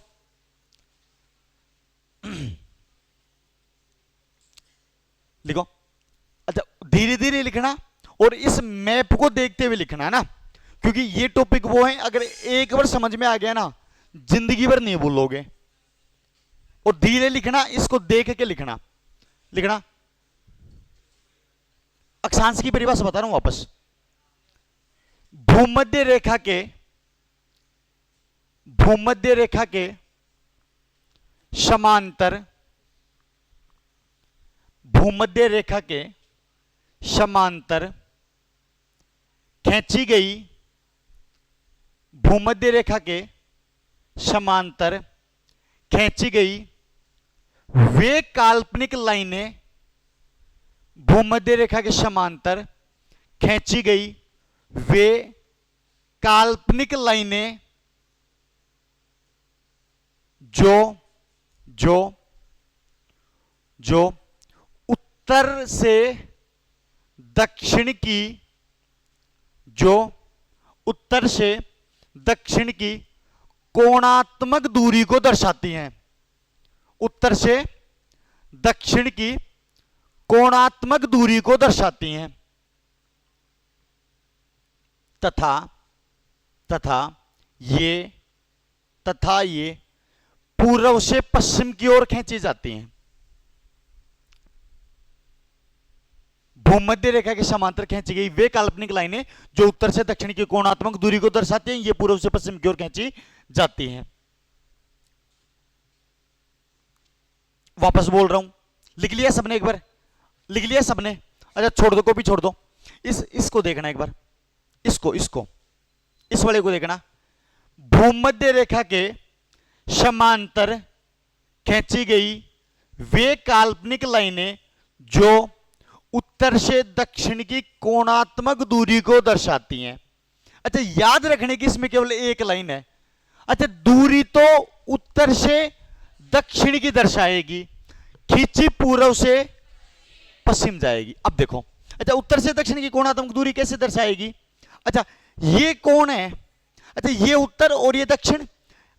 A: लिखो। अच्छा, धीरे धीरे लिखना और इस मैप को देखते हुए लिखना है ना, क्योंकि ये टॉपिक वो है, अगर एक बार समझ में आ गया ना, जिंदगी भर नहीं भूलोगे। और धीरे लिखना, इसको देख के लिखना। लिखना, अक्षांश की परिभाषा बता रहा हूं वापस। भूमध्य रेखा के, भूमध्य रेखा के समांतर, भूमध्य रेखा के समांतर खींची गई, भूमध्य रेखा के समांतर खींची गई वे काल्पनिक लाइनें, भूमध्य रेखा के समांतर खींची गई वे काल्पनिक लाइनें जो जो जो उत्तर से दक्षिण की, जो उत्तर से दक्षिण की कोणात्मक दूरी को दर्शाती हैं। उत्तर से दक्षिण की कोणात्मक दूरी को दर्शाती हैं तथा तथा ये तथा ये पूर्व से पश्चिम की ओर खींची जाती हैं। भूमध्य रेखा के समांतर खींची गई वे काल्पनिक लाइनें जो उत्तर से दक्षिण की कोणात्मक दूरी को दर्शाती हैं, ये पूर्व से पश्चिम की ओर खींची जाती हैं। वापस बोल रहा हूं, लिख लिया सबने? एक बार लिख लिया सबने? अच्छा छोड़ दो, कॉपी छोड़ दो। इसको देखना एक बार, इसको इसको इस वाले को देखना। भूमध्य रेखा के समांतर खींची गई वे काल्पनिक लाइनें जो उत्तर से दक्षिण की कोणात्मक दूरी को दर्शाती हैं। अच्छा याद रखने की इसमें केवल एक लाइन है। अच्छा दूरी तो उत्तर से दक्षिण की दर्शाएगी, खींची पूर्व से पश्चिम जाएगी। अब देखो, अच्छा उत्तर से दक्षिण की कोणात्मक दूरी कैसे दर्शाएगी? अच्छा ये कौन है? अच्छा ये उत्तर और ये दक्षिण।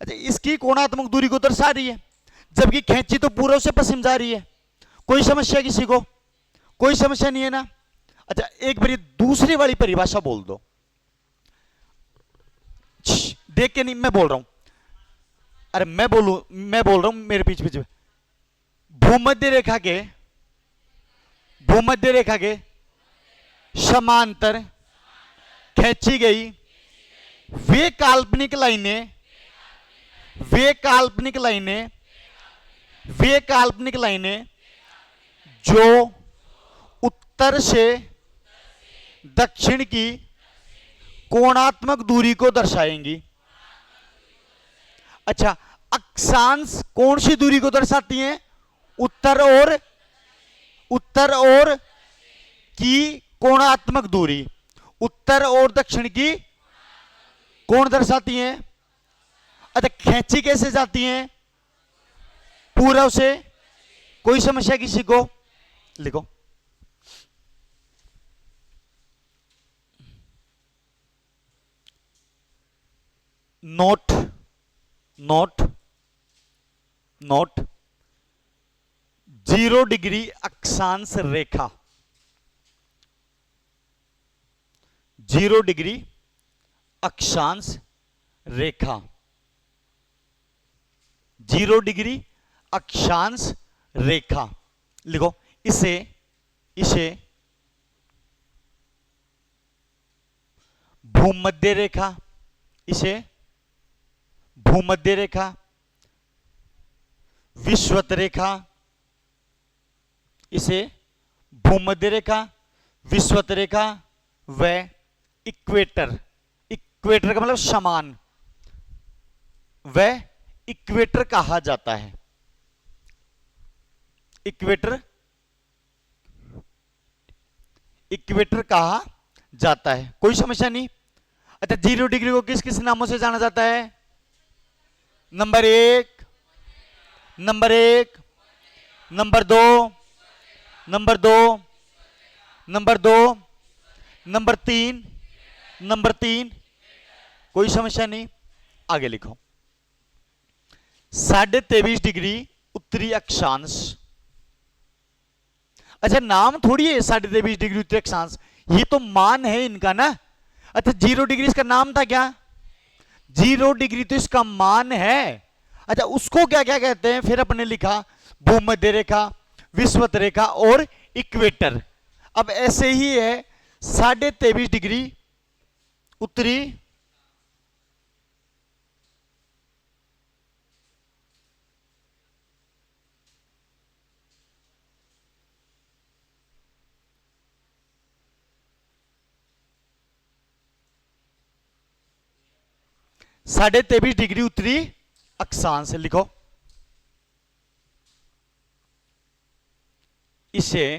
A: अच्छा इसकी कोणात्मक दूरी को दर्शा रही है, जबकि खींची तो पूर्व से पश्चिम जा रही है। कोई समस्या किसी को? कोई समस्या नहीं है ना? अच्छा एक बार दूसरी वाली परिभाषा बोल दो, देख के नहीं, मैं बोल रहा हूं। अरे मैं बोल रहा हूं, मेरे पीछे पीछे। भूमध्य रेखा के समांतर खींची गई वे काल्पनिक लाइनें जो उत्तर से दक्षिण की कोणात्मक दूरी को दर्शाएंगी। अच्छा अक्षांश कौन सी दूरी को दर्शाती हैं? उत्तर और की कोणात्मक दूरी। उत्तर और दक्षिण की कौन दर्शाती हैं? अच्छा खींची कैसे जाती हैं? पूर्व से। कोई समस्या किसी को? लिखो। नोट 0 डिग्री अक्षांश रेखा, 0 डिग्री अक्षांश रेखा, 0 डिग्री अक्षांश रेखा लिखो। इसे भूमध्य रेखा, विषुवत रेखा, इसे भूमध्य रेखा, विषुवत रेखा व इक्वेटर का मतलब समान, व इक्वेटर कहा जाता है। इक्वेटर कहा जाता है। कोई समस्या नहीं? अच्छा 0 डिग्री को किस किस नामों से जाना जाता है? Number 1, number 1, number 2, number 2, number 2, number 3, number 3। कोई समस्या नहीं? आगे लिखो। 23.5 डिग्री उत्तरी अक्षांश। अच्छा नाम थोड़ी है 23.5 डिग्री उत्तरी अक्षांश, ये तो मान है इनका ना। अच्छा 0 डिग्री इसका नाम था क्या? 0 डिग्री तो इसका मान है। अच्छा उसको क्या क्या कहते हैं? फिर अपने लिखा भूमध्य रेखा, विषुवत रेखा और इक्वेटर। अब ऐसे ही है 23.5 डिग्री उत्तरी साढ़े 23 डिग्री उत्तरी अक्षांश लिखो। इसे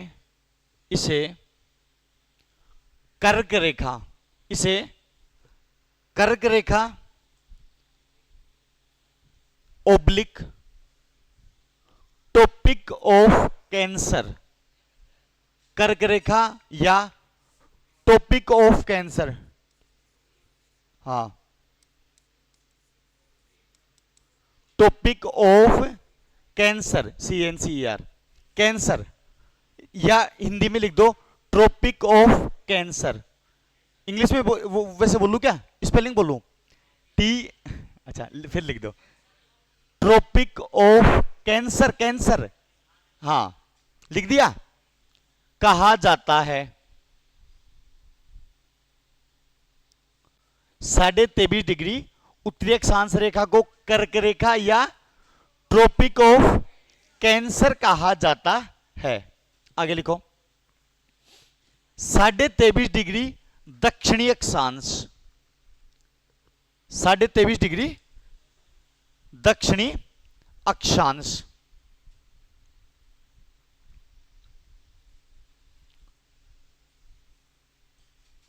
A: कर्क रेखा, ओब्लिक टॉपिक ऑफ कैंसर, कर्क रेखा या टॉपिक ऑफ कैंसर, हाँ topic of cancer, CNCER cancer, या हिंदी में लिख दो ट्रॉपिक ऑफ कैंसर। इंग्लिश में वैसे बोलूं क्या, स्पेलिंग बोलूं? टी, अच्छा फिर लिख दो ट्रॉपिक ऑफ कैंसर, कैंसर, हाँ लिख दिया। कहा जाता है 23.5 डिग्री उत्तरी अक्षांश रेखा को कर्क रेखा या ट्रॉपिक ऑफ कैंसर कहा जाता है। आगे लिखो 23.5 डिग्री दक्षिणी अक्षांश, 23.5 डिग्री दक्षिणी अक्षांश,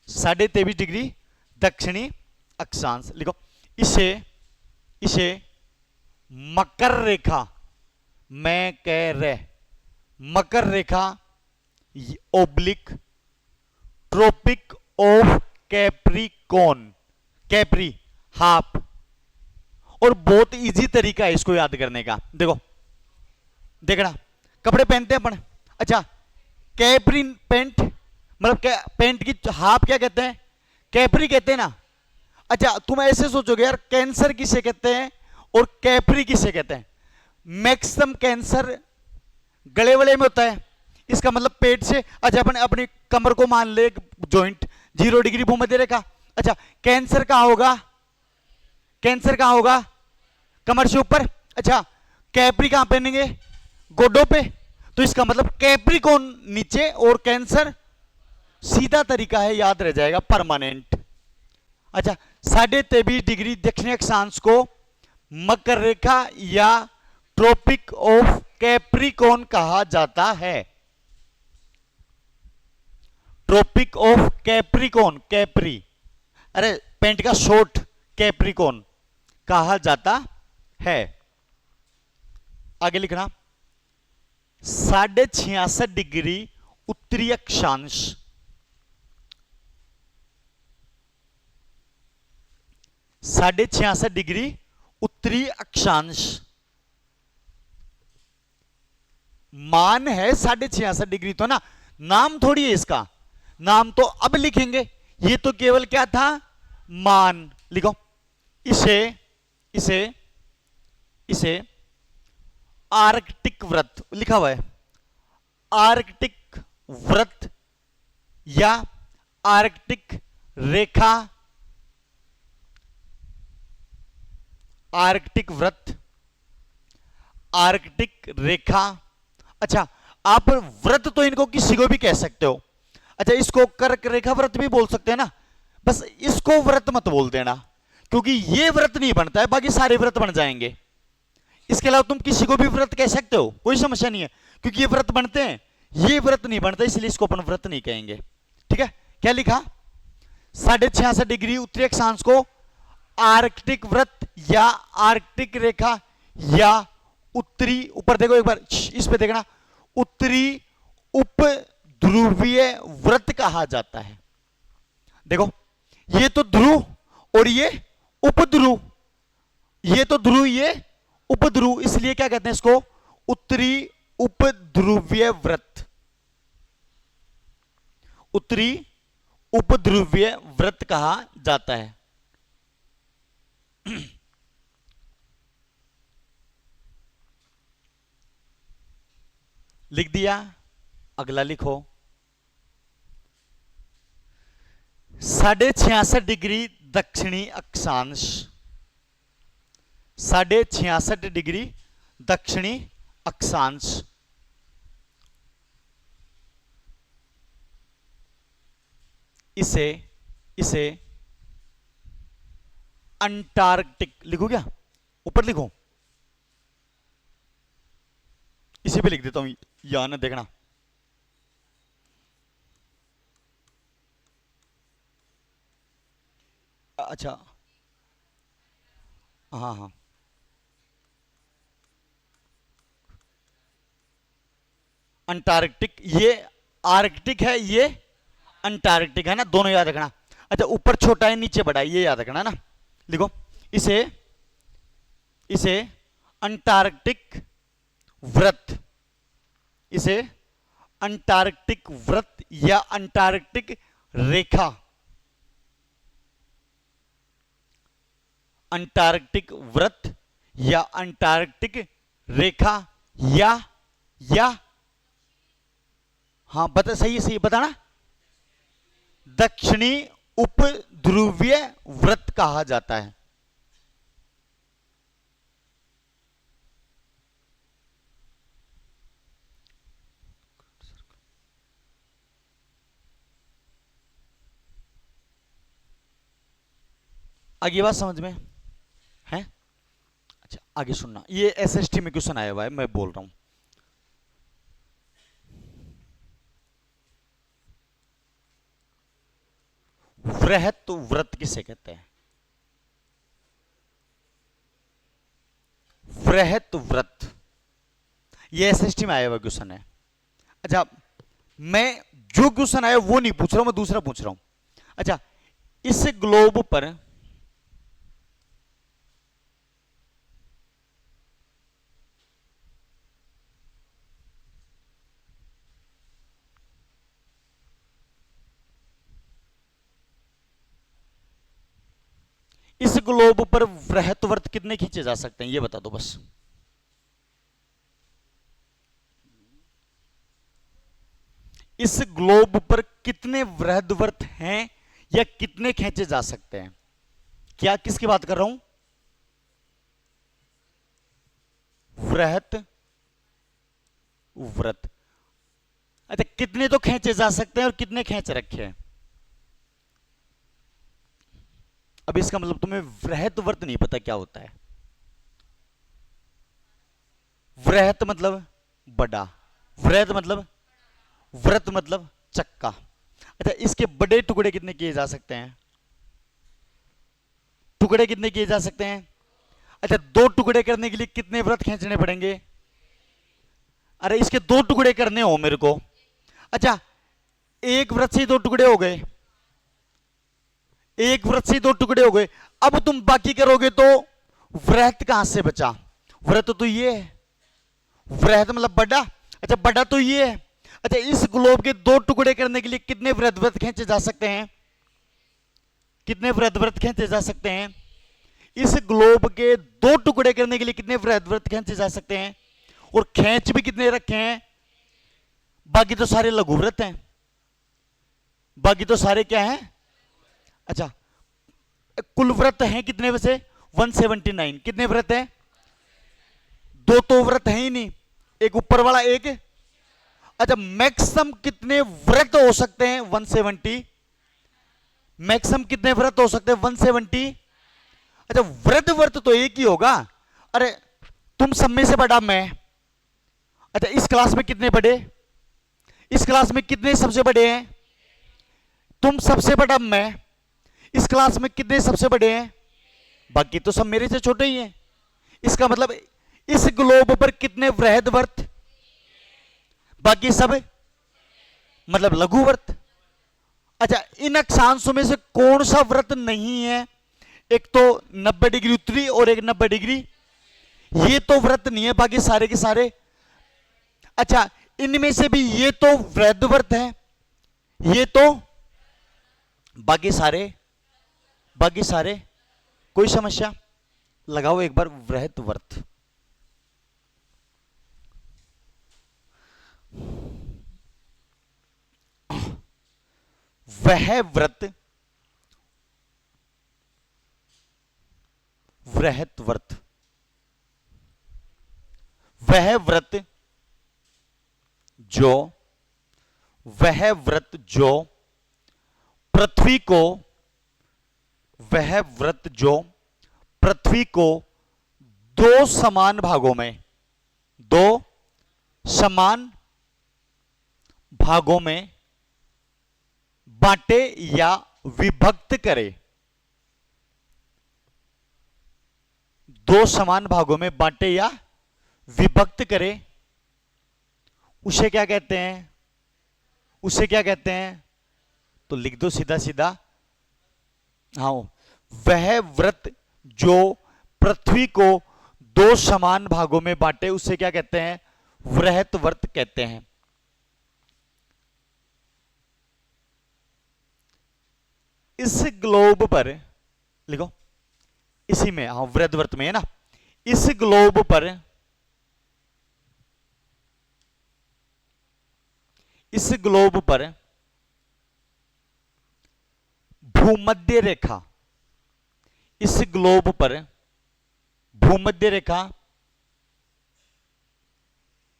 A: 23.5 डिग्री दक्षिणी अक्षांश लिखो। इसे मकर रेखा, मैं कह रहे मकर रेखा oblique tropic of Capricorn, capri half, और बहुत इजी तरीका है इसको याद करने का। देखो देखना, कपड़े पहनते हैं अपन, अच्छा कैप्री पेंट, मतलब पेंट की हाफ क्या कहते हैं? कैप्री कहते हैं ना। अच्छा तुम ऐसे सोचोगे यार कैंसर किसे कहते हैं और कैप्री किसे कहते हैं? मैक्सिमम कैंसर गले वले में होता है, इसका मतलब पेट से, अच्छा अपन अपनी कमर को मान ले जॉइंट 0 डिग्री भूमध्य रेखा। अच्छा कैंसर कहां होगा? कैंसर कहां होगा? कमर से ऊपर। अच्छा कैप्री कहां पहनेंगे? गोडों पे। तो इसका मतलब कैप्रिकॉन नीचे और कैंसर, सीधा तरीका है, याद रह जाएगा, परमानेंट। अच्छा 23.5 डिग्री दक्षिणी अक्षांश को मकर रेखा या ट्रॉपिक ऑफ कैप्रिकॉन कहा जाता है। ट्रॉपिक ऑफ कैप्रिकॉन, कैप्री, अरे पेंट का शॉर्ट, कैप्रिकॉन कहा जाता है। आगे लिखना 66.5 डिग्री उत्तरी अक्षांश, 66.5 डिग्री उत्तरी अक्षांश, मान है 66.5 डिग्री, तो ना नाम थोड़ी है इसका, नाम तो अब लिखेंगे, ये तो केवल क्या था? मान। लिखो इसे इसे इसे आर्कटिक व्रत लिखा हुआ है, आर्कटिक व्रत या आर्कटिक रेखा, आर्कटिक व्रत, आर्कटिक रेखा। अच्छा आप व्रत तो इनको किसी को भी कह सकते हो, अच्छा इसको कर्क रेखा व्रत भी बोल सकते हैं ना, बस इसको व्रत मत बोल देना, क्योंकि ये व्रत नहीं बनता है, बाकी सारे व्रत बन जाएंगे। इसके अलावा तुम किसी को भी व्रत कह सकते हो, कोई समस्या नहीं है, क्योंकि ये व्रत बनते हैं, ये व्रत नहीं बनता, इसलिए इसको अपन व्रत नहीं कहेंगे। ठीक है, क्या लिखा? 66.5 डिग्री उत्तरी अक्षांश को आर्कटिक व्रत या आर्कटिक रेखा या उत्तरी, ऊपर देखो एक बार, इस पे देखना, उत्तरी उप ध्रुवीय व्रत कहा जाता है। देखो ये तो ध्रुव और ये उपध्रुव, ये तो ध्रुव ये उपध्रुव, इसलिए क्या कहते हैं इसको? उत्तरी उपध्रुवीय व्रत, उत्तरी उपध्रुवीय व्रत कहा जाता है। लिख दिया, अगला लिखो 66.5 डिग्री दक्षिणी अक्षांश, 66.5 डिग्री दक्षिणी अक्षांश, इसे अंटार्कटिक लिखो, क्या ऊपर लिखो, इसी पे लिख देता हूं, यहां ना देखना, अच्छा हाँ हाँ अंटार्कटिक, ये आर्कटिक है, ये अंटार्कटिक है ना, दोनों याद रखना। अच्छा ऊपर छोटा है नीचे बड़ा है, ये याद रखना ना। लिखो इसे अंटार्कटिक व्रत इसे अंटार्कटिक व्रत या अंटार्कटिक रेखा, अंटार्कटिक व्रत या अंटार्कटिक रेखा या हाँ बता, सही सही बताना, दक्षिणी उपध्रुवीय व्रत कहा जाता है। आगे बात समझ में है? अच्छा आगे सुनना, ये एसएसटी में क्वेश्चन आया हुआ है, मैं बोल रहा हूं। वृहत व्रत किसे कहते हैं? वृहत व्रत, ये एसएसटी में आया हुआ क्वेश्चन है। अच्छा मैं जो क्वेश्चन आया वो नहीं पूछ रहा हूं, मैं दूसरा पूछ रहा हूं। अच्छा इस ग्लोब पर इस ग्लोब पर वृहत व्रत कितने खींचे जा सकते हैं, ये बता दो बस। इस ग्लोब पर कितने वृहद व्रत हैं या कितने खींचे जा सकते हैं? क्या किसकी बात कर रहा हूं? वृहत व्रत। अच्छा कितने तो खींचे जा सकते हैं और कितने खींच रखे हैं? अब इसका मतलब तुम्हें वृहत व्रत नहीं पता क्या होता है। वृहत मतलब बड़ा, वृहत मतलब व्रत मतलब चक्का। अच्छा इसके बड़े टुकड़े कितने किए जा सकते हैं? टुकड़े कितने किए जा सकते हैं? अच्छा दो टुकड़े करने के लिए कितने व्रत खींचने पड़ेंगे? अरे इसके दो टुकड़े करने हो मेरे को। अच्छा एक व्रत से दो टुकड़े हो गए, एक व्रत से दो टुकड़े हो गए, अब तुम बाकी करोगे तो व्रत कहां से बचा? व्रत तो ये है, व्रत मतलब बड़ा। अच्छा बड़ा तो ये है। अच्छा इस ग्लोब के दो टुकड़े करने के लिए कितने व्रत खींचे जा सकते हैं? कितने व्रत खींचे जा सकते हैं? इस ग्लोब के दो टुकड़े करने के लिए कितने व्रत खींचे जा सकते हैं? और खींच भी कितने रखे हैं? बाकी तो सारे लघु व्रत हैं, बाकी तो सारे क्या हैं? अच्छा कुल व्रत हैं कितने वैसे? 179। कितने व्रत हैं? दो तो व्रत है ही नहीं, एक ऊपर वाला एक। अच्छा मैक्सिमम कितने व्रत हो सकते हैं? 170। मैक्सिमम कितने व्रत हो सकते हैं? 170। अच्छा व्रत तो एक ही होगा। अरे तुम सब में से बड़ा मैं। अच्छा इस क्लास में कितने बड़े? इस क्लास में कितने सबसे बड़े हैं? तुम सबसे बड़ा मैं। इस क्लास में कितने सबसे बड़े हैं? बाकी तो सब मेरे से छोटे ही हैं। इसका मतलब इस ग्लोब पर कितने वृहद व्रत? बाकी सब मतलब लघु व्रत। अच्छा इन अक्षांशों में से कौन सा व्रत नहीं है? एक तो 90 डिग्री उत्तरी और एक 90 डिग्री, ये तो व्रत नहीं है, बाकी सारे के सारे। अच्छा इनमें से भी ये तो वृहद व्रत है, ये तो, बाकी सारे कोई समस्या? लगाओ एक बार वृहद व्रत। वह व्रत, वृहद व्रत, वह व्रत जो, वह व्रत जो पृथ्वी को, वह व्रत जो पृथ्वी को दो समान भागों में, दो समान भागों में बांटे या विभक्त करे, दो समान भागों में बांटे या विभक्त करे, उसे क्या कहते हैं? उसे क्या कहते हैं? तो लिख दो सीधा सीधा। हाँ वह व्रत जो पृथ्वी को दो समान भागों में बांटे उसे क्या कहते हैं? वृहत वर्त कहते हैं। इस ग्लोब पर लिखो, इसी में, हाँ वृहत वर्त में है ना, इस ग्लोब पर, इस ग्लोब पर भूमध्य रेखा, इस ग्लोब पर भूमध्य रेखा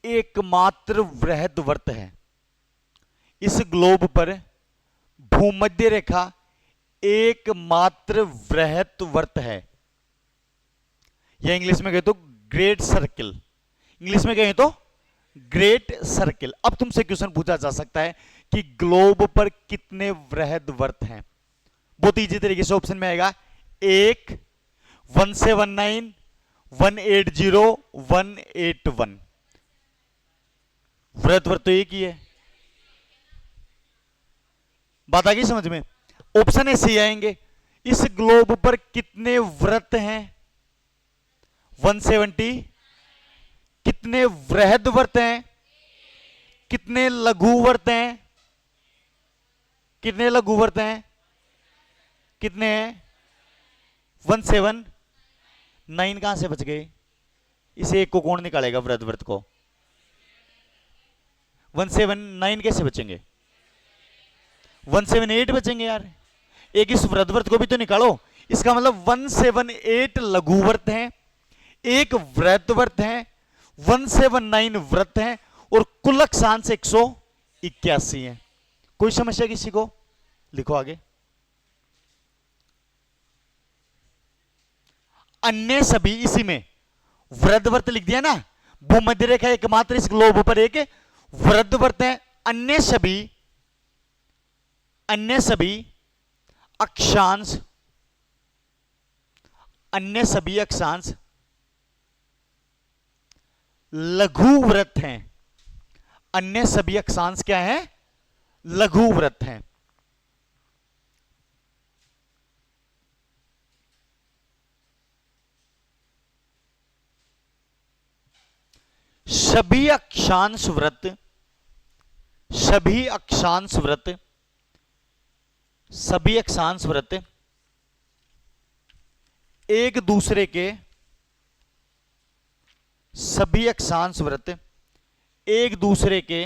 A: एकमात्र वृहत वर्त है। इस ग्लोब पर भूमध्य रेखा एकमात्र वृहत वर्त है, या इंग्लिश में कहे तो ग्रेट सर्किल, इंग्लिश में कहें तो ग्रेट सर्किल। अब तुमसे क्वेश्चन पूछा जा सकता है कि ग्लोब पर कितने वृहद वर्त हैं। बहुत इजी तरीके से ऑप्शन में आएगा, 1, 179, 180, 181। वृहद वर्त तो एक ही है। बात आ गई समझ में? ऑप्शन ऐसे ही आएंगे, इस ग्लोब पर कितने व्रत हैं, 170। कितने वृहद व्रत हैं, कितने लघु व्रत हैं, कितने लघु व्रत हैं, कितने हैं, 179। कहां से बच गए? इसे एक को कौन निकालेगा वृहद व्रत को? 179 कैसे बचेंगे? 178 बचेंगे यार। एक इस वृहद व्रत को भी तो निकालो। इसका मतलब 178 लघु व्रत हैं, एक वृहद व्रत है, 179 व्रत हैं, और कुल अक्षांश 181 है। कोई समस्या किसी को? लिखो आगे। अन्य सभी, इसी में वृहद व्रत लिख दिया ना, भूमध्य रेखा एकमात्र इस ग्लोब पर एक वृहद व्रत है। अन्य सभी, अन्य सभी अक्षांश, अन्य सभी अक्षांश लघु व्रत हैं। अन्य सभी अक्षांश क्या है? लघु व्रत हैं। सभी अक्षांश व्रत, सभी अक्षांश व्रत, सभी अक्षांश व्रत एक दूसरे के, सभी अक्षांश व्रत एक दूसरे के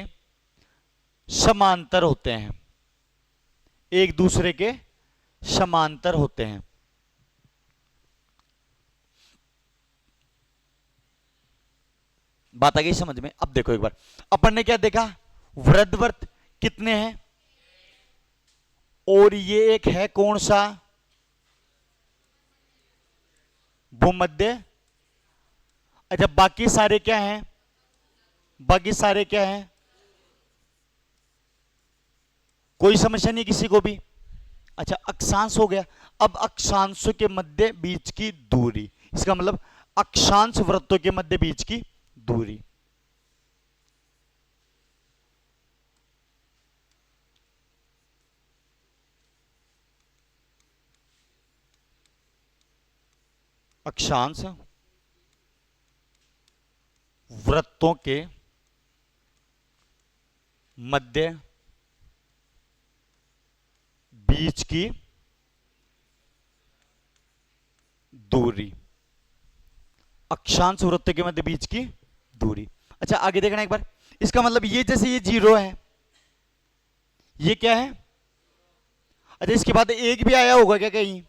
A: समांतर होते हैं, एक दूसरे के समांतर होते हैं। बात आ गई समझ में? अब देखो एक बार, अपन ने क्या देखा, वृहद व्रत कितने हैं, और ये एक है कौन सा, भूमध्य। अच्छा बाकी सारे क्या हैं, बाकी सारे क्या हैं? कोई समस्या नहीं किसी को भी? अच्छा अक्षांश हो गया। अब अक्षांशों के मध्य बीच की दूरी, इसका मतलब अक्षांश वृत्तों के मध्य बीच की दूरी। अक्षांश वृत्तों के मध्य बीच की दूरी, अक्षांश वृत्तों के मध्य बीच की दूरी। अच्छा आगे देखना एक बार, इसका मतलब ये जैसे ये 0 है, ये क्या है? अच्छा इसके बाद 1 भी आया होगा क्या कहीं?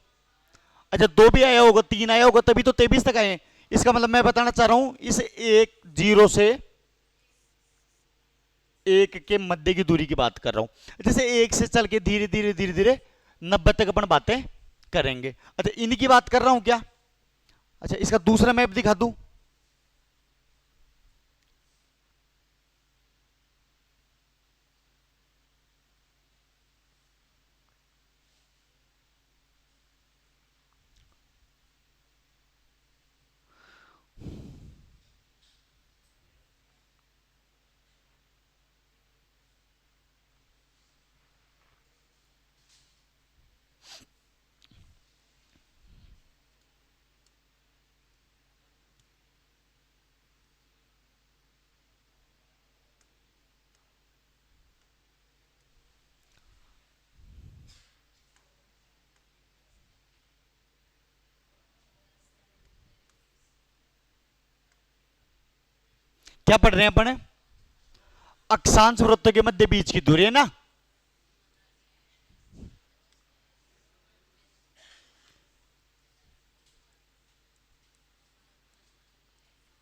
A: अच्छा 2 भी आया होगा, 3 आया होगा, तभी तो 23 तक आए। इसका मतलब मैं बताना चाह रहा हूं इस 0 से 1 के मध्य की दूरी की बात कर रहा हूं। जैसे 1 से चल के धीरे धीरे धीरे धीरे 90 तक अपन बातें करेंगे। अच्छा इनकी बात कर रहा हूं क्या? अच्छा इसका दूसरा मैप दिखा दूं। क्या पढ़ रहे हैं अपन? अक्षांश वृत्तों के मध्य बीच की दूरी है ना।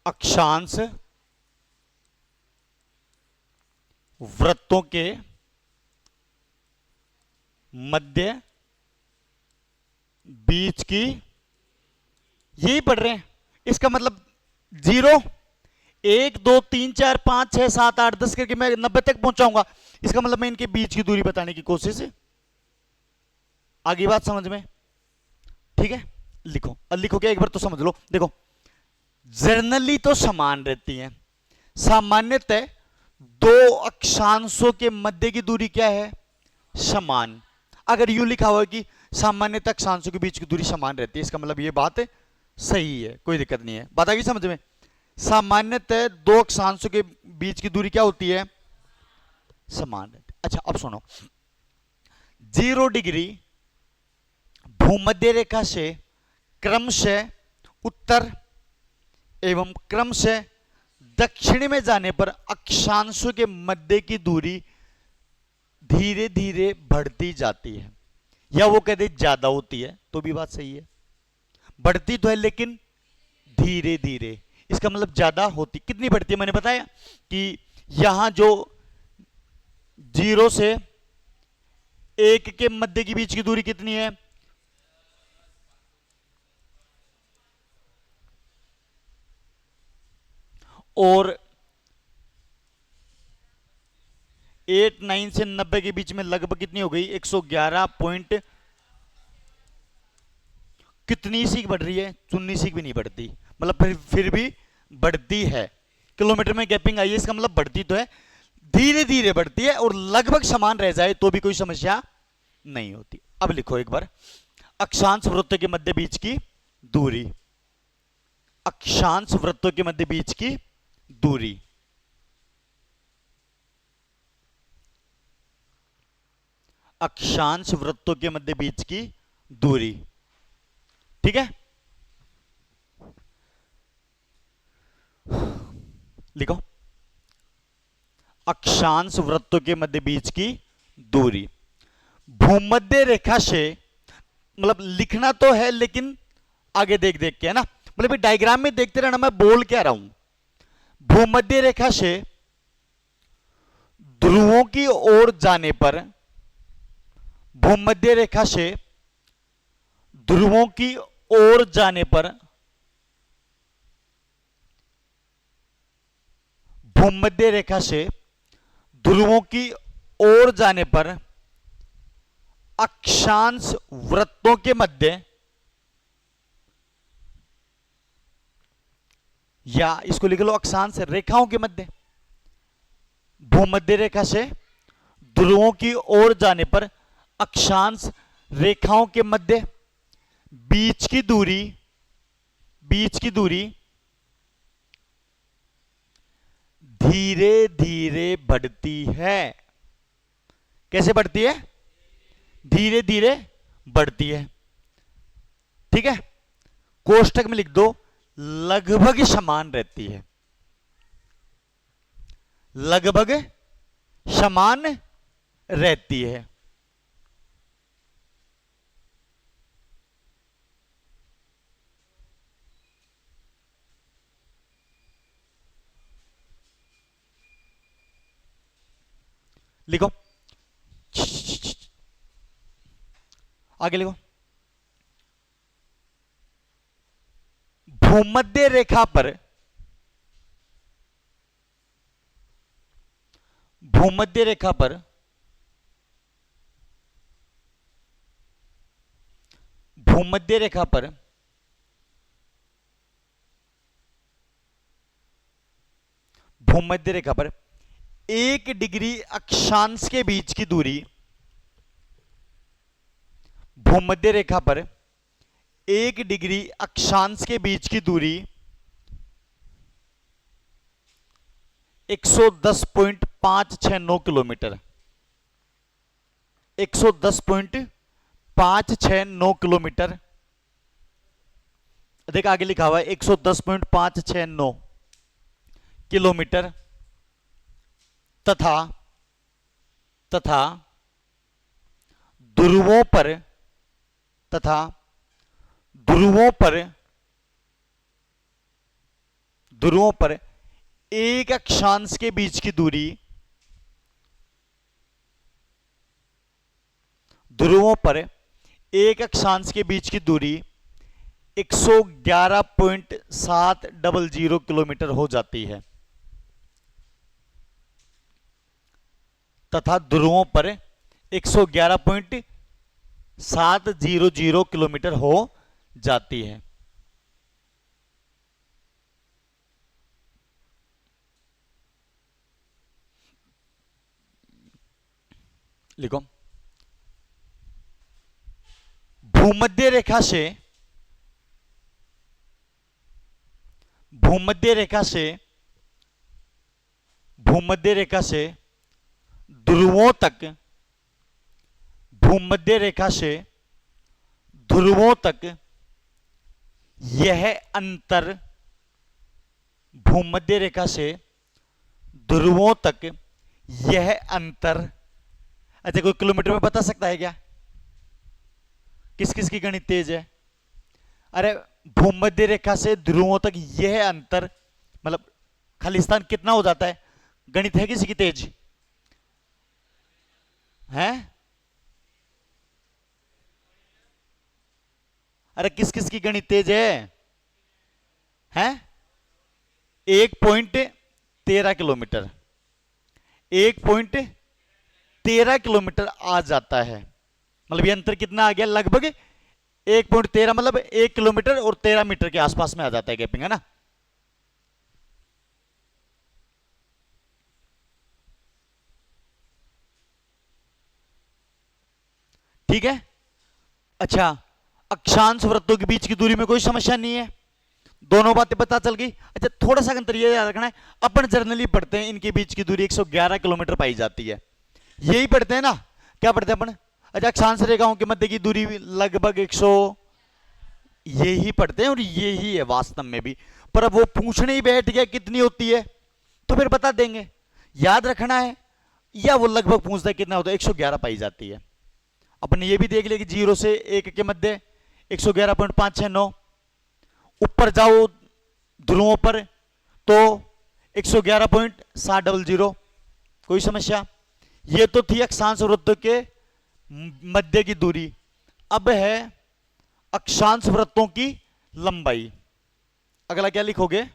A: अक्षांश वृत्तों के मध्य बीच की, यही पढ़ रहे हैं। इसका मतलब 0 1 2 3 4 5 6 7 8 10 करके मैं 90 तक पहुंचाऊंगा। इसका मतलब मैं इनके बीच की दूरी बताने की कोशिश है। आगे बात समझ में? ठीक है, लिखो। अब लिखो क्या, एक बार तो समझ लो। देखो, जर्नली तो समान रहती है। सामान्यतः दो अक्षांशों के मध्य की दूरी क्या है? समान। अगर यूं लिखा हुआ कि सामान्यतः अक्षांशों के बीच की दूरी समान रहती है, इसका मतलब ये बात सही है, कोई दिक्कत नहीं है। बात आ गई समझ में? सामान्यतः दो अक्षांशों के बीच की दूरी क्या होती है? समान रहती है। अच्छा, अब सुनो। 0 डिग्री भूमध्य रेखा से क्रमशः उत्तर एवं क्रमशः दक्षिण में जाने पर अक्षांशों के मध्य की दूरी धीरे धीरे बढ़ती जाती है, या वो कहते ज्यादा होती है, तो भी बात सही है। बढ़ती तो है लेकिन धीरे धीरे, इसका मतलब ज्यादा होती। कितनी बढ़ती है? मैंने बताया कि यहां जो 0 से 1 के मध्य की बीच की दूरी कितनी है? और 8 9 से 90 के बीच में लगभग कितनी हो गई? 111 पॉइंट कितनी सीख बढ़ रही है? 19 सीख भी नहीं बढ़ती, मतलब फिर भी बढ़ती है। किलोमीटर में गैपिंग आई है, इसका मतलब बढ़ती तो है, धीरे धीरे बढ़ती है। और लगभग समान रह जाए तो भी कोई समस्या नहीं होती। अब लिखो एक बार, अक्षांश वृत्तों के मध्य बीच की दूरी। अक्षांश वृत्तों के मध्य बीच की दूरी, अक्षांश वृत्तों के मध्य बीच की दूरी। ठीक है, लिखो। अक्षांश वृत्तों के मध्य बीच की दूरी भूमध्य रेखा से, मतलब लिखना तो है लेकिन आगे देख देख के, है ना, मतलब डायग्राम में देखते रहना मैं बोल क्या रहा हूं। भूमध्य रेखा से ध्रुवों की ओर जाने पर, भूमध्य रेखा से ध्रुवों की ओर जाने पर, भूमध्य रेखा से ध्रुवों की ओर जाने पर अक्षांश वृत्तों के मध्य, या इसको लिख लो अक्षांश रेखाओं के मध्य, भूमध्य रेखा से ध्रुवों की ओर जाने पर अक्षांश रेखाओं के मध्य बीच की दूरी, बीच की दूरी धीरे धीरे बढ़ती है। कैसे बढ़ती है? धीरे धीरे बढ़ती है। ठीक है, कोष्टक में लिख दो लगभग समान रहती है, लगभग समान रहती है। लिखो, आगे लिखो। भूमध्य रेखा पर, भूमध्य रेखा पर भूमध्य रेखा पर भूमध्य रेखा पर 1 डिग्री अक्षांश के बीच की दूरी, भूमध्य रेखा पर 1 डिग्री अक्षांश के बीच की दूरी 110.569 किलोमीटर, 110.569 किलोमीटर। देख आगे लिखा हुआ है 110.569 किलोमीटर तथा तथा ध्रुवों पर तथा ध्रुवों पर ध्रुवों पर एक अक्षांश के बीच की दूरी ध्रुवों पर एक अक्षांश के बीच की दूरी 111.700 किलोमीटर हो जाती है तथा ध्रुवों पर 111.700 किलोमीटर हो जाती है। लिखो, भूमध्य रेखा से भूमध्य रेखा से भूमध्य रेखा से ध्रुवों तक भूमध्य रेखा से ध्रुवों तक यह अंतर भूमध्य रेखा से ध्रुवों तक यह अंतर, अच्छा कोई किलोमीटर में बता सकता है क्या? किस किस की गणित तेज है? अरे भूमध्य रेखा से ध्रुवों तक यह अंतर मतलब खालिस्तान कितना हो जाता है? गणित है किसी की तेज है? अरे किस किस की गणित तेज है? 1.13 किलोमीटर 1.13 किलोमीटर आ जाता है। मतलब ये अंतर कितना आ गया? लगभग 1.13 मतलब 1 किलोमीटर और 13 मीटर के आसपास में आ जाता है गैपिंग, है ना? ठीक है। अच्छा, अक्षांश वृत्तों के बीच की दूरी में कोई समस्या नहीं है, दोनों बातें पता चल गई। अच्छा थोड़ा सा अंतर ये याद रखना है, अपन जर्नली पढ़ते हैं इनके बीच की दूरी 111 किलोमीटर पाई जाती है, यही पढ़ते हैं ना? क्या पढ़ते हैं अपन? अच्छा अक्षांश रेखाओं के मध्य की दूरी लगभग 100, यही पढ़ते हैं और यही है वास्तव में भी। पर अब वो पूछने ही बैठ गया कितनी होती है तो फिर बता देंगे, याद रखना है। या वो लगभग पूछता है कितना होता है, 111 पाई जाती है। अपन ये भी देख लिया कि 0 से 1 के मध्य 111.569, ऊपर जाओ ध्रुवों पर तो 111.700। कोई समस्या? ये तो थी अक्षांश वृत्त के मध्य की दूरी। अब है अक्षांश वृत्तों की लंबाई। अगला क्या लिखोगे?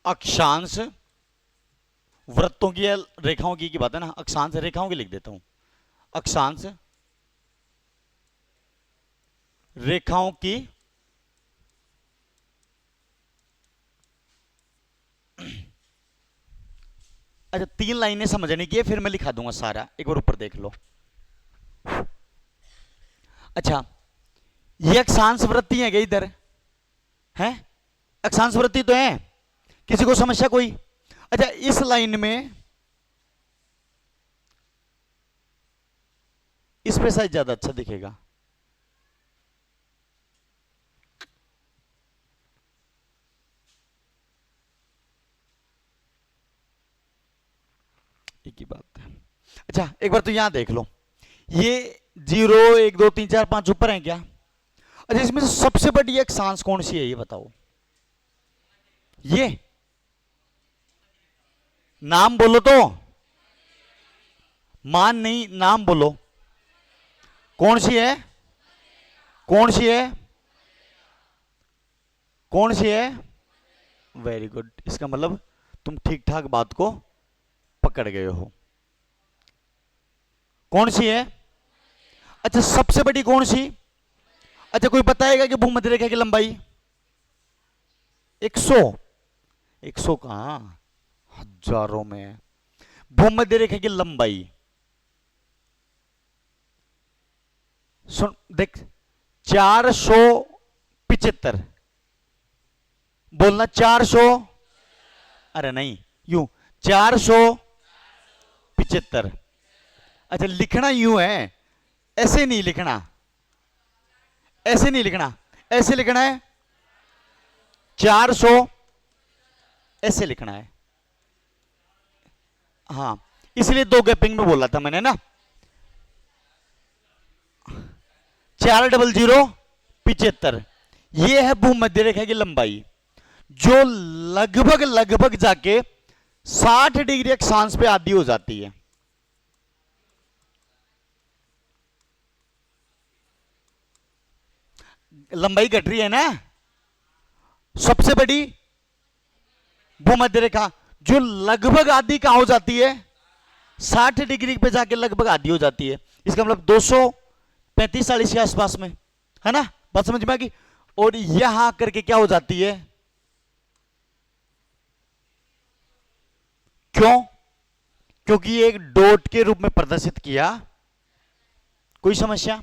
A: अक्षांश वृत्तों की या रेखाओं की बात है ना, अक्षांश रेखाओं की लिख देता हूं। अक्षांश रेखाओं की अच्छा 3 लाइनें समझने की है, फिर मैं लिखा दूंगा सारा, एक बार ऊपर देख लो। अच्छा ये अक्षांश वृत्ति है क्या इधर? है अक्षांश वृत्ति तो है, किसी को समस्या कोई? अच्छा इस लाइन में इस पे शायद ज्यादा अच्छा दिखेगा। एक ही बात है। अच्छा एक बार तो यहां देख लो, ये 0 1 2 3 4 5 ऊपर है क्या? अच्छा इसमें से सबसे बड़ी अक्षांश कौन सी है ये बताओ? ये नाम बोलो तो, मान नहीं नाम बोलो, कौन सी है? कौन सी है? कौन सी है? वेरी गुड, इसका मतलब तुम ठीक ठाक बात को पकड़ गए हो। कौन सी है? अच्छा सबसे बड़ी कौन सी? अच्छा कोई बताएगा कि भूमध्य रेखा की लंबाई? 100? 100 कहां, हजारों में है। भूमध्य रेखा की लंबाई सुन देख, 475। बोलना 400, अरे नहीं यूं, 475। अच्छा लिखना यूं है, ऐसे नहीं लिखना, ऐसे नहीं लिखना, ऐसे लिखना है 400, ऐसे लिखना है। हाँ इसलिए दो गैपिंग में बोला था मैंने ना। 40075, ये है भूमध्य रेखा की लंबाई, जो लगभग लगभग जाके 60 डिग्री अक्षांश पे आधी हो जाती है। लंबाई घट रही है ना। सबसे बड़ी भूमध्य रेखा जो लगभग आधी कहां हो जाती है, 60 डिग्री पे जाके लगभग आधी हो जाती है। इसका मतलब 235-40 के आसपास में, है ना, बात समझ में आ गई। और यहां करके क्या हो जाती है, क्यों? क्योंकि एक डॉट के रूप में प्रदर्शित किया। कोई समस्या?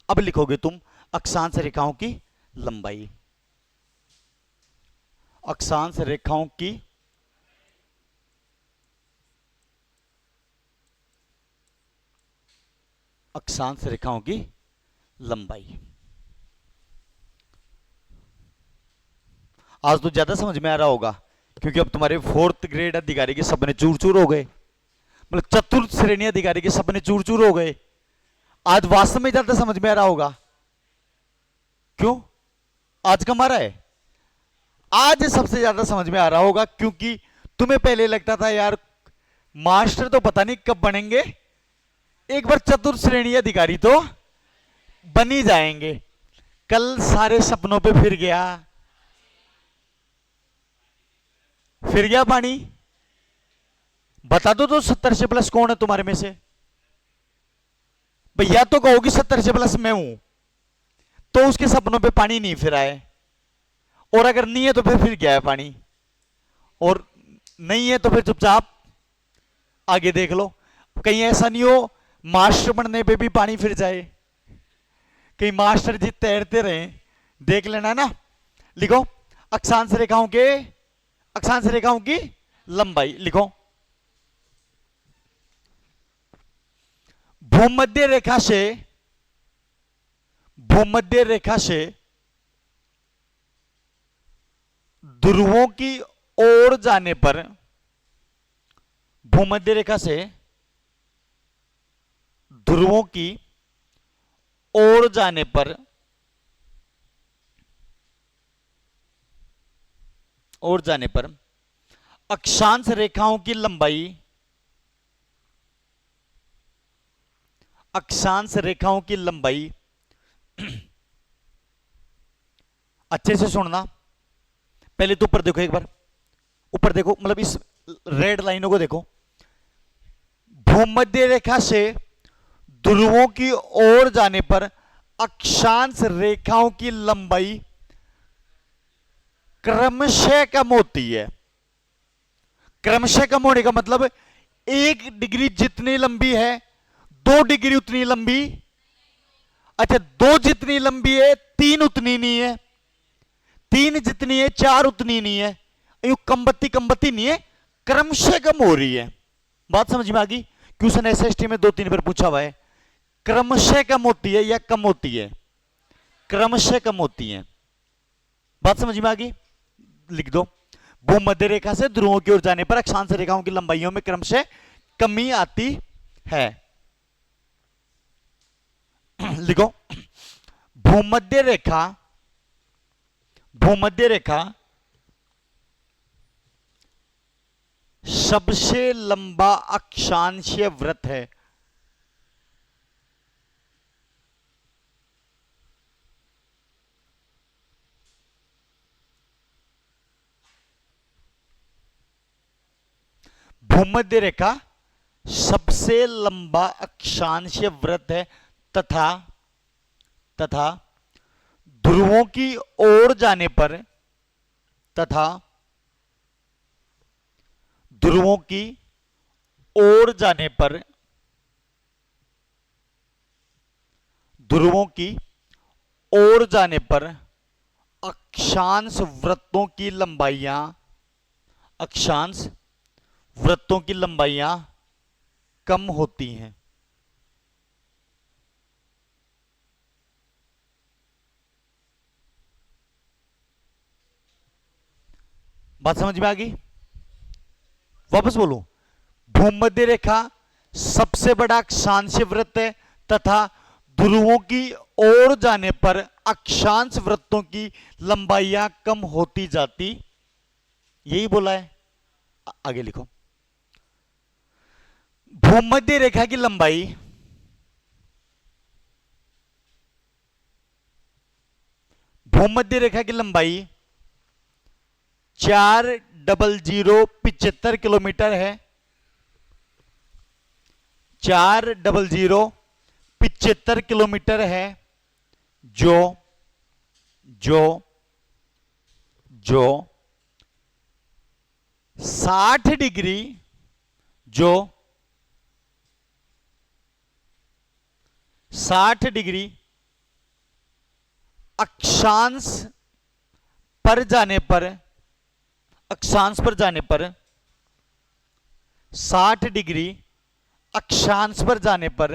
A: अब लिखोगे तुम अक्षांश रेखाओं की लंबाई, अक्षांश रेखाओं की अक्षांश रेखाओं की लंबाई। आज तो ज्यादा समझ में आ रहा होगा, क्योंकि अब तुम्हारे 4th ग्रेड अधिकारी के सपने चूर चूर हो गए, मतलब चतुर्थ श्रेणी अधिकारी के सपने चूर चूर हो गए। आज वास्तव में ज्यादा समझ में आ रहा होगा। क्यों? आज कम आ रहा है? आज सबसे ज्यादा समझ में आ रहा होगा, क्योंकि तुम्हें पहले लगता था यार मास्टर तो पता नहीं कब बनेंगे, एक बार चतुर्थ श्रेणी अधिकारी तो बन ही जाएंगे। कल सारे सपनों पे फिर गया, फिर गया पानी। बता दो तो 70 से प्लस कौन है तुम्हारे में से? भैया तो कहोगी 70 से प्लस मैं हूं, तो उसके सपनों पे पानी नहीं फिर आए, और अगर नहीं है तो फिर गया है पानी, और नहीं है तो फिर चुपचाप आगे देख लो। कहीं ऐसा नहीं हो मास्टर बनने पे भी पानी फिर जाए, कहीं मास्टर जी तैरते रहे, देख लेना ना। लिखो अक्षांश रेखाओं के, अक्षांश रेखाओं की लंबाई लिखो। भूमध्य रेखा से, भूमध्य रेखा से ध्रुवों की ओर जाने पर, भूमध्य रेखा से ध्रुवों की ओर जाने पर, ओर जाने पर अक्षांश रेखाओं की लंबाई, अक्षांश रेखाओं की लंबाई अच्छे से सुनना, पहले तो ऊपर देखो एक बार, ऊपर देखो, मतलब इस रेड लाइनों को देखो। भूमध्य रेखा से ध्रुवों की ओर जाने पर अक्षांश रेखाओं की लंबाई क्रमशः कम होती है। क्रमशः कम होने का मतलब 1 डिग्री जितनी लंबी है 2 डिग्री उतनी लंबी, अच्छा 2 जितनी लंबी है 3 उतनी नहीं है, 3 जितनी है 4 उतनी नहीं है, यूं कम बत्ती नहीं है, क्रमशः कम हो रही है। बात समझ में आ गई? क्वेश्चन एसएसटी में 2-3 बार पूछा हुआ है, क्रमशः कम होती है या कम होती है? क्रमशः कम होती है। बात समझ में आ गई? लिख दो, भूमध्य रेखा से ध्रुवों की ओर जाने पर अक्षांश रेखाओं की लंबाइयों में क्रमशः कमी आती है। लिखो भूमध्य रेखा, भूमध्य रेखा सबसे लंबा अक्षांशीय वृत्त है। भूमध्य रेखा सबसे लंबा अक्षांशीय वृत्त है, तथा तथा ध्रुवों की ओर जाने पर तथा ध्रुवों की ओर जाने पर ध्रुवों की ओर जाने पर अक्षांश वृत्तों की लंबाइयां अक्षांश वृत्तों की लंबाइयां कम होती हैं। बात समझ में आ गई? वापस बोलूं, भूमध्य रेखा सबसे बड़ा अक्षांश वृत्त है तथा ध्रुवों की ओर जाने पर अक्षांश वृत्तों की लंबाइयां कम होती जाती, यही बोला है। आगे लिखो, भूमध्य रेखा की लंबाई भूमध्य रेखा की लंबाई 4,075 किलोमीटर है। 4,075 किलोमीटर है, जो जो जो 60 डिग्री जो 60 डिग्री अक्षांश पर जाने पर 60 डिग्री अक्षांश पर जाने पर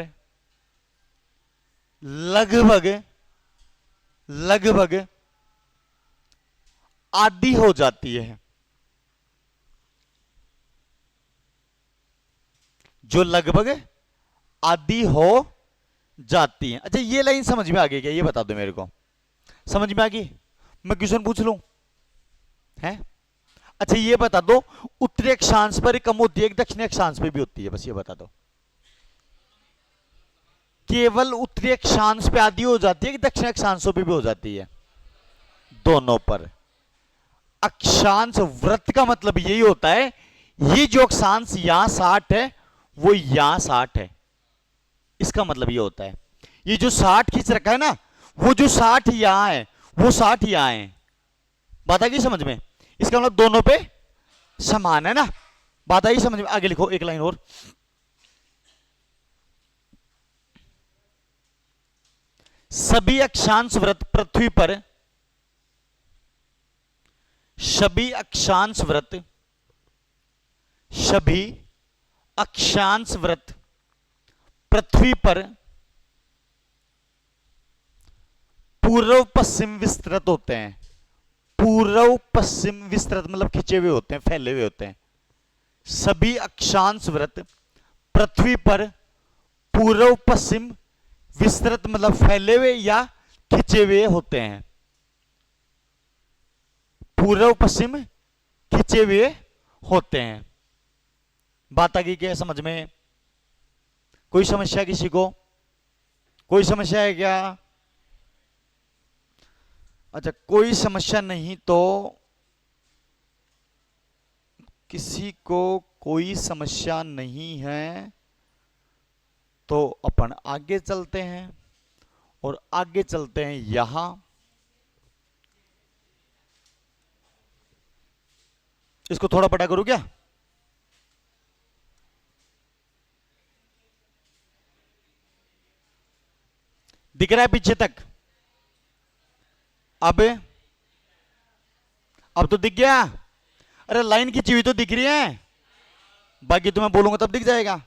A: लगभग आधी हो जाती है। जो लगभग आधी हो जाती है। अच्छा, ये लाइन समझ में आ गई क्या? ये बता दो मेरे को, समझ में आ गई? मैं क्वेश्चन पूछ लूं है? अच्छा, ये बता दो, उत्तरी अक्षांश पर कम होती है कि दक्षिणी अक्षांश पे भी होती है? बस ये बता दो। केवल उत्तरी अक्षांश पे आधी हो जाती है कि दक्षिणी अक्षांशों पे भी हो जाती है? दोनों पर। अक्षांश वृत्त का मतलब यही होता है, ये जो अक्षांश यहां 60 है वो यहां 60 है, इसका मतलब ये होता है। ये जो 60 खींच रखा है ना, वो जो 60 यहां है वो 60 यहां है। बात आ गई समझ में? इसका मतलब दोनों पे समान है ना। बात आई समझ में? आगे लिखो एक लाइन और, सभी अक्षांश वृत्त पृथ्वी पर सभी अक्षांश वृत्त पृथ्वी पर पूर्व पश्चिम विस्तृत होते हैं। पूर्व पश्चिम विस्तृत मतलब खिंचे हुए होते हैं, फैले हुए होते हैं। सभी अक्षांश वृत्त पृथ्वी पर पूर्व पश्चिम विस्तृत मतलब फैले हुए या खिंचे हुए होते हैं। पूर्व पश्चिम खिंचे हुए होते हैं। बात आ गई क्या समझ में? कोई समस्या किसी को? कोई समस्या है क्या? अच्छा, कोई समस्या नहीं तो किसी को कोई समस्या नहीं है तो अपन आगे चलते हैं, और आगे चलते हैं यहां। इसको थोड़ा बड़ा करूं क्या? दिख रहा है पीछे तक? अब तो दिख गया। अरे लाइन खींची हुई तो दिख रही है, बाकी तो मैं बोलूंगा तब दिख जाएगा।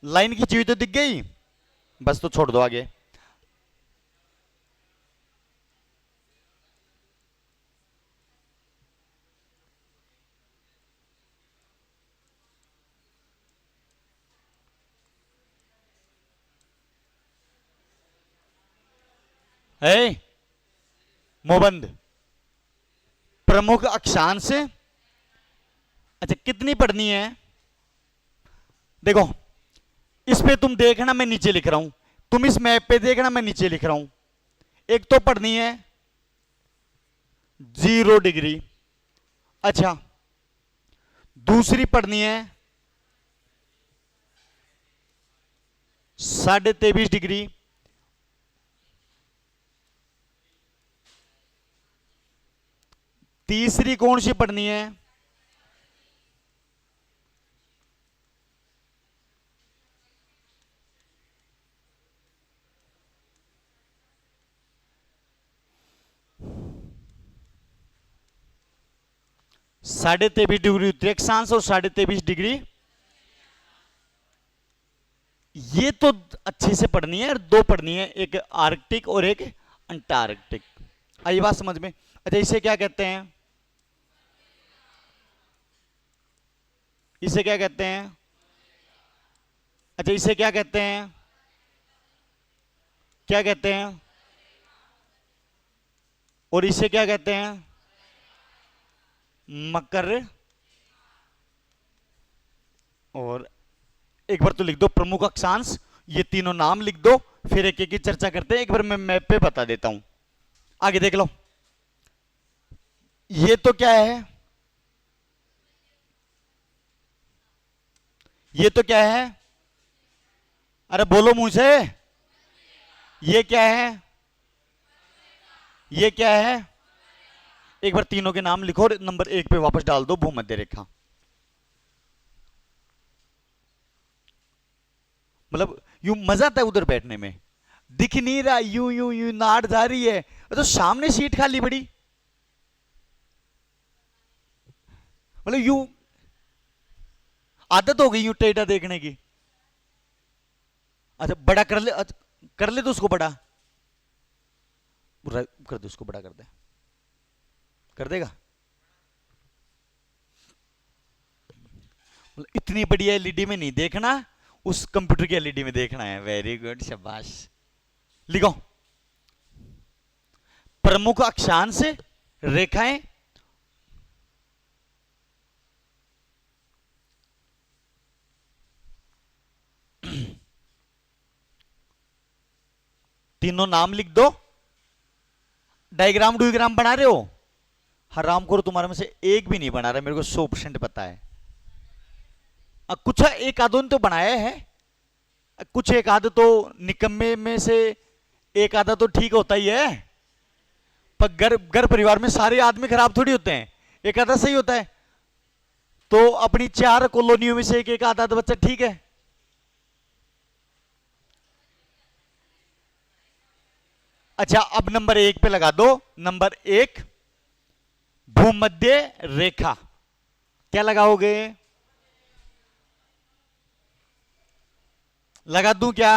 A: लाइन खींची हुई तो दिख गई, बस तो छोड़ दो आगे। है मोबंद प्रमुख अक्षांश। अच्छा, कितनी पढ़नी है? देखो, इस पे तुम देखना, मैं नीचे लिख रहा हूं। तुम इस मैप पे देखना, मैं नीचे लिख रहा हूं। एक तो पढ़नी है 0 डिग्री। अच्छा, दूसरी पढ़नी है 23.5 डिग्री, तीसरी कौन सी पढ़नी है? साढ़े 23 डिग्री उत्तरी अक्षांश और 23.5 डिग्री, ये तो अच्छे से पढ़नी है और दो पढ़नी है, एक आर्कटिक और एक अंटार्कटिक। आई बात समझ में? अच्छा, इसे क्या कहते हैं? इसे क्या कहते हैं? अच्छा, इसे क्या कहते हैं? क्या कहते हैं? और इसे क्या कहते हैं? मकर। और एक बार तो लिख दो प्रमुख अक्षांश, ये तीनों नाम लिख दो, फिर एक एक की चर्चा करते हैं। एक बार मैं मैप पे बता देता हूं, आगे देख लो। ये तो क्या है? ये तो क्या है? अरे बोलो मुंह से। ये क्या है? ये क्या है? एक बार तीनों के नाम लिखो और नंबर 1 पे वापस डाल दो भूमध्य रेखा। मतलब यूं मजा आता है उधर बैठने में, दिख नहीं रहा, यूं यूं यूं नाट जा रही है, तो सामने सीट खाली पड़ी, मतलब यूं आदत हो गई यूं टेढ़ा देखने की। अच्छा बड़ा कर ले, कर ले तो उसको बड़ा कर दे, उसको बड़ा कर दे, कर देगा। मतलब इतनी बड़ी एलईडी में नहीं देखना, उस कंप्यूटर की एलईडी में देखना है। वेरी गुड, शाबाश। लिखो प्रमुख अक्षांश रेखाएं तीनों नाम लिख दो। डायग्राम डुईग्राम बना रहे हो? हराम करो, तुम्हारे में से एक भी नहीं बना रहा, मेरे को 100% पता है। कुछ एक आधों ने तो बनाया है, कुछ एक आध तो निकम्मे में से एक आधा तो ठीक होता ही है, पर घर परिवार में सारे आदमी खराब थोड़ी होते हैं, एक आधा सही होता है। तो अपनी 4 कॉलोनियों में से एक आधा बच्चा ठीक है। अच्छा, अब नंबर 1 पे लगा दो। नंबर 1 भूमध्य रेखा, क्या लगाओगे? लगा दूं क्या?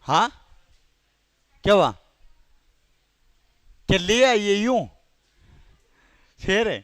A: हाँ, क्या हुआ? क्या ले आइए यूं? फिर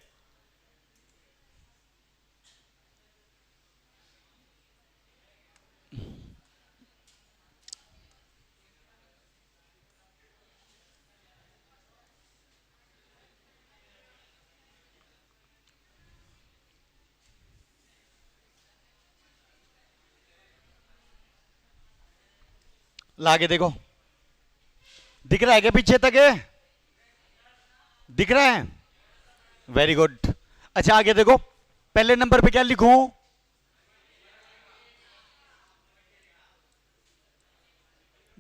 A: लाके देखो, दिख रहा है क्या पीछे तक है? दिख रहा है? Very good. अच्छा आगे देखो, पहले नंबर पे क्या लिखूं?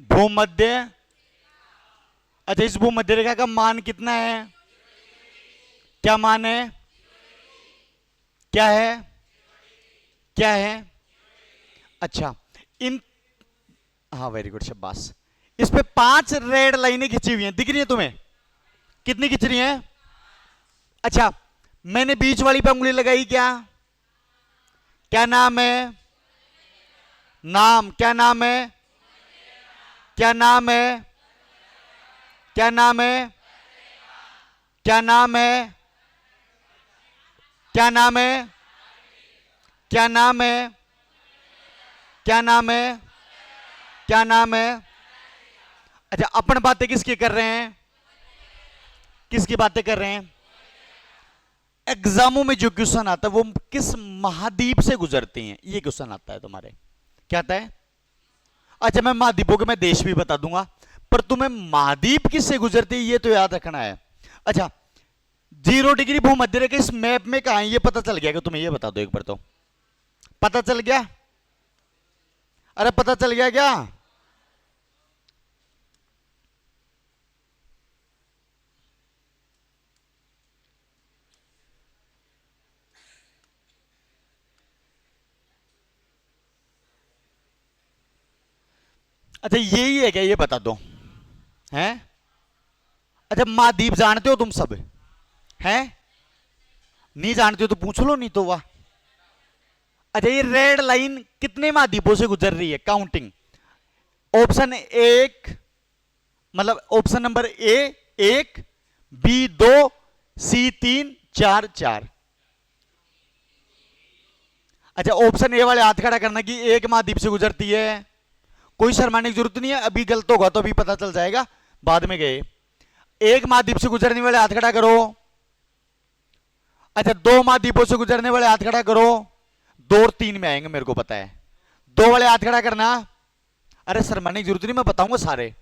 A: भूमध्य। अच्छा, इस भूमध्य रेखा का मान कितना है? क्या मान है? क्या है? क्या है? अच्छा, इन, हाँ वेरी गुड, शाबाश। इस पे 5 रेड लाइनें खिंची हुई हैं, दिख रही है तुम्हें? कितनी खिंच रही हैं? अच्छा, मैंने बीच वाली पे उंगली लगाई, क्या क्या नाम है? नाम, क्या नाम है? क्या नाम है? क्या नाम है? क्या नाम है? क्या नाम है? क्या नाम है? क्या नाम है? क्या नाम है? अच्छा, अपन बातें किसकी कर रहे हैं? किसकी बातें कर रहे हैं? एग्जामों में जो क्वेश्चन आता है वो किस महाद्वीप से गुजरती हैं, ये क्वेश्चन आता है तुम्हारे। क्या आता है? अच्छा, मैं महाद्वीपों के मैं देश भी बता दूंगा, पर तुम्हें महाद्वीप किससे गुजरती है ये तो याद रखना है। अच्छा, 0 डिग्री भूमध्य रेखा इस मैप में कहां है ये पता चल गया कि? तुम्हें ये बता दो एक बार, तो पता चल गया? अरे पता चल गया क्या? अच्छा, यही है क्या? ये बता दो। हैं? अच्छा, महाद्वीप जानते हो तुम सब? हैं? नहीं जानते हो तो पूछ लो, नहीं तो वाह। अच्छा, ये रेड लाइन कितने महाद्वीपों से गुजर रही है? काउंटिंग। ऑप्शन एक, मतलब option number A 1, B 2, C 3, 4 4। अच्छा, ऑप्शन ए वाले हाथ खड़ा करना कि एक महाद्वीप से गुजरती है। कोई शर्माने की जरूरत नहीं है, अभी गलत होगा तो अभी पता चल जाएगा, बाद में गए। एक महाद्वीप से गुजरने वाले हाथ खड़ा करो। अच्छा, 2 महाद्वीपों से गुजरने वाले हाथ खड़ा करो। 2 और 3 में आएंगे, मेरे को पता है। 2 वाले हाथ खड़ा करना। अरे शर्माने की जरूरत नहीं, मैं बताऊंगा सारे।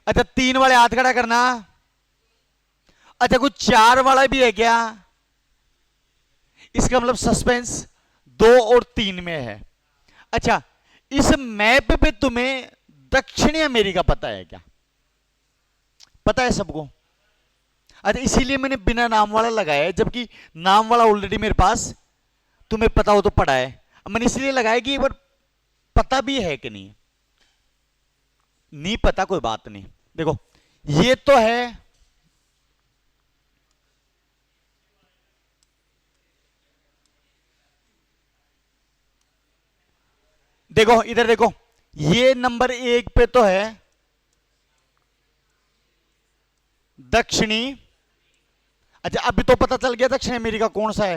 A: अच्छा, 3 वाले हाथ खड़ा करना। अच्छा, कुछ 4 वाला भी है क्या? इसका मतलब सस्पेंस 2 और 3 में है। अच्छा, इस मैप पे तुम्हें दक्षिणी अमेरिका पता है क्या? पता है सबको? अच्छा, इसीलिए मैंने बिना नाम वाला लगाया है, जबकि नाम वाला ऑलरेडी मेरे पास तुम्हें पता हो तो पड़ा है। मैंने इसलिए लगाया कि एक बार पता भी है कि नहीं। नहीं पता कोई बात नहीं। देखो, ये तो है, देखो इधर देखो, ये नंबर 1 पे तो है दक्षिणी। अच्छा, अभी तो पता चल गया दक्षिण अमेरिका कौन सा है।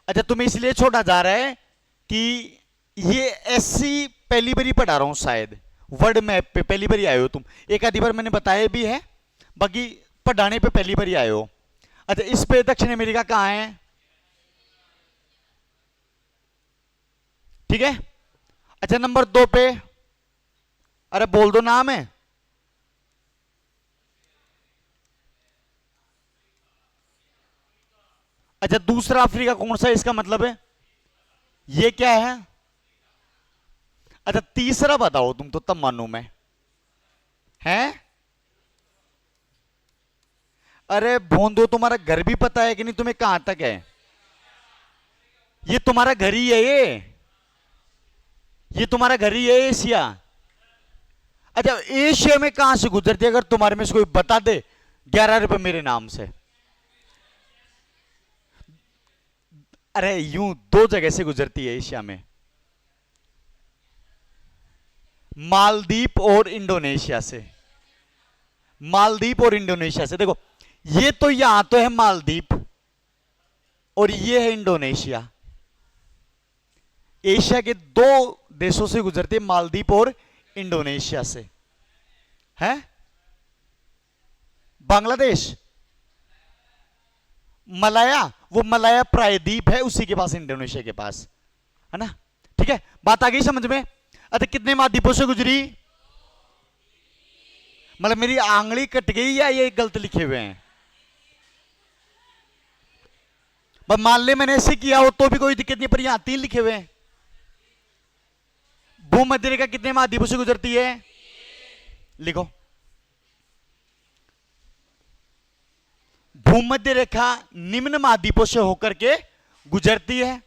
A: अच्छा, तुम्हें इसलिए छोड़ा जा रहा है कि ये ऐसी पहली बार ही पढ़ा रहा हूं शायद, वर्ल्ड मैप पे पहली बार ही आए हो तुम। एक आधी बार मैंने बताया भी है, बाकी पढ़ाने पे पहली बार ही आए हो। अच्छा, इस पे दक्षिण अमेरिका कहां है? ठीक है। अच्छा, नंबर 2 पे, अरे बोल दो नाम है। अच्छा, दूसरा अफ्रीका कौन सा है इसका मतलब है? ये क्या है? अच्छा, तीसरा बताओ तुम, तो तब मानू मैं। हैं? अरे भोंदो, तुम्हारा घर भी पता है कि नहीं तुम्हें कहां तक है? ये तुम्हारा घर ही है ये तुम्हारा घर ही है एशिया। अच्छा, एशिया में कहां से गुजरती है अगर तुम्हारे में से कोई बता दे? 11 रुपए मेरे नाम से। अरे यूं 2 जगह से गुजरती है एशिया में, मालदीप और इंडोनेशिया से। मालदीप और इंडोनेशिया से। देखो, ये तो यहां तो है मालदीप, और ये है इंडोनेशिया। एशिया के 2 देशों से गुजरती है, मालदीप और इंडोनेशिया से। है बांग्लादेश, मलाया, वो मलाया प्रायद्वीप है, उसी के पास, इंडोनेशिया के पास, है ना? ठीक है, बात आ गई समझ में? अच्छा, कितने महाद्वीपों से गुजरी? मतलब मेरी आंगली कट गई या ये गलत लिखे हुए हैं? मान ले मैंने ऐसे किया हो तो भी कोई दिक्कत नहीं, पर यहां 3 लिखे हुए हैं। भूमध्य रेखा कितने महाद्वीपों से गुजरती है? लिखो, भूमध्य रेखा निम्न महाद्वीपों से होकर के गुजरती है।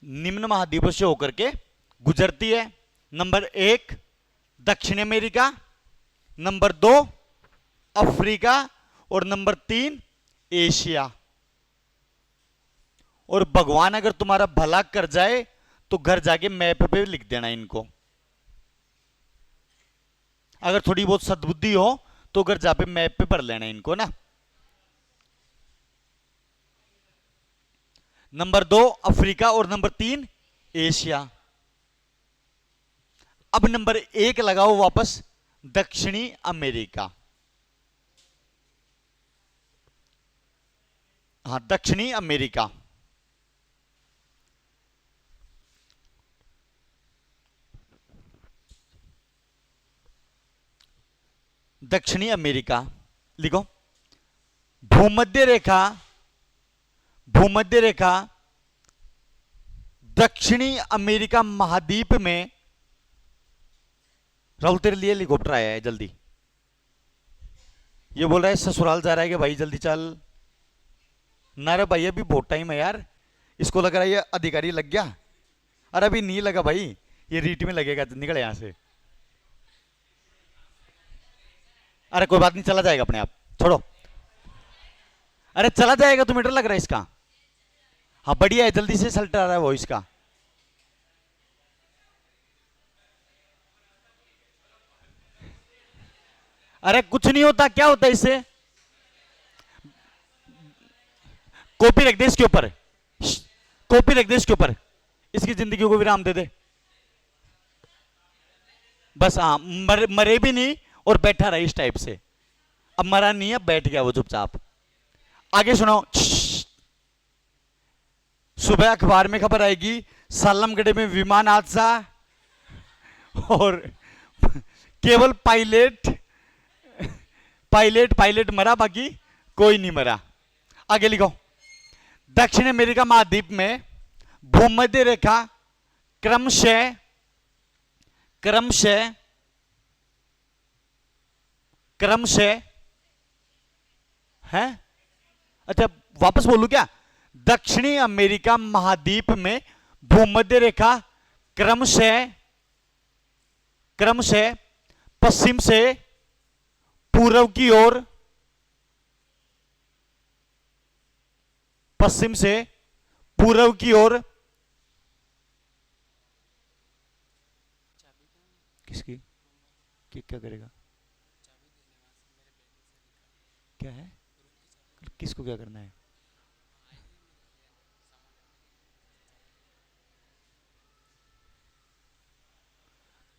A: निम्न महाद्वीपों से होकर के गुजरती है। नंबर 1 दक्षिण अमेरिका, नंबर 2 अफ्रीका, और नंबर 3 एशिया। और भगवान अगर तुम्हारा भला कर जाए तो घर जाके मैप पे लिख देना इनको। अगर थोड़ी बहुत सद्बुद्धि हो तो अगर जहां पे मैप पे भर लेना है इनको ना। नंबर 2 अफ्रीका और नंबर 3 एशिया। अब नंबर 1 लगाओ वापस दक्षिणी अमेरिका। हाँ, दक्षिणी अमेरिका। दक्षिणी अमेरिका लिखो। भूमध्य रेखा, भूमध्य रेखा दक्षिणी अमेरिका महाद्वीप में। राहुल तेरे लिए हेलीकॉप्टर आया है, जल्दी। ये बोल रहा है ससुराल जा रहा है कि भाई जल्दी चल। ना रे भाई अभी बहुत टाइम है यार, इसको लग रहा है ये अधिकारी लग गया। अरे अभी नहीं लगा भाई, ये रीट में लगेगा, निकल यहां से। अरे कोई बात नहीं, चला जाएगा अपने आप, छोड़ो। अरे चला जाएगा, तो मीटर लग रहा है इसका। हाँ बढ़िया है, जल्दी से सल्ट आ रहा है वो इसका। अरे कुछ नहीं होता, क्या होता है इससे? कॉपी रख दे इसके ऊपर, कॉपी रख दे इसके ऊपर, इसकी जिंदगी को विराम दे दे बस। हाँ, मरे भी नहीं और बैठा रहा इस टाइप से। अब मरा नहीं है, बैठ गया वो चुपचाप। आगे सुनो। सुबह अखबार में खबर आएगी सालमगढ़ में विमान हादसा और केवल पायलट पायलट पायलट मरा, बाकी कोई नहीं मरा। आगे लिखो। दक्षिण अमेरिका महाद्वीप में भूमध्य रेखा क्रमशः क्रमशः क्रमशः है। अच्छा वापस बोलूं क्या? दक्षिणी अमेरिका महाद्वीप में भूमध्य रेखा क्रमशः क्रमशः पश्चिम से पूर्व की ओर, पश्चिम से पूर्व की ओर। किसकी? क्या करेगा? क्या है? किसको क्या करना है?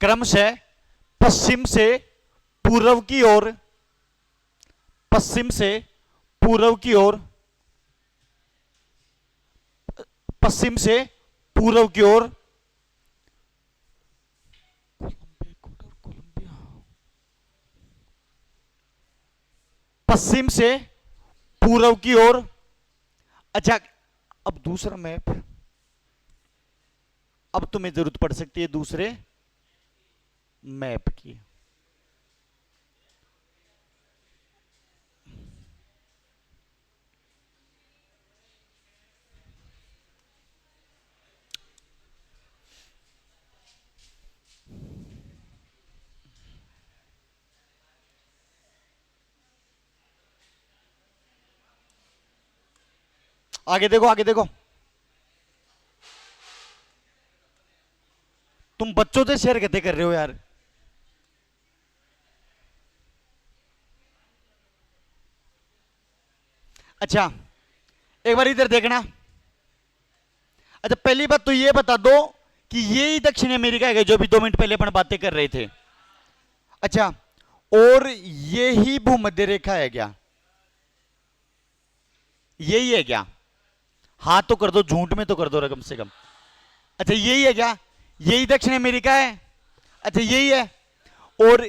A: क्रमशः पश्चिम से पूर्व की ओर, पश्चिम से पूर्व की ओर, पश्चिम से पूर्व की ओर। पश्चिम से पूर्व की ओर। अच्छा अब दूसरा मैप, अब तुम्हें जरूरत पड़ सकती है दूसरे मैप की। आगे देखो, आगे देखो। तुम बच्चों से शेयर कैसे कर रहे हो यार? अच्छा एक बार इधर देखना। अच्छा पहली बात तो ये बता दो कि ये ही दक्षिण अमेरिका है जो अभी 2 मिनट पहले अपन बातें कर रहे थे। अच्छा और ये ही भूमध्य रेखा है क्या? यही है क्या? हाँ तो कर दो, झूठ में तो कर दो कम से कम। अच्छा यही है क्या? यही दक्षिण अमेरिका है? अच्छा यही है। और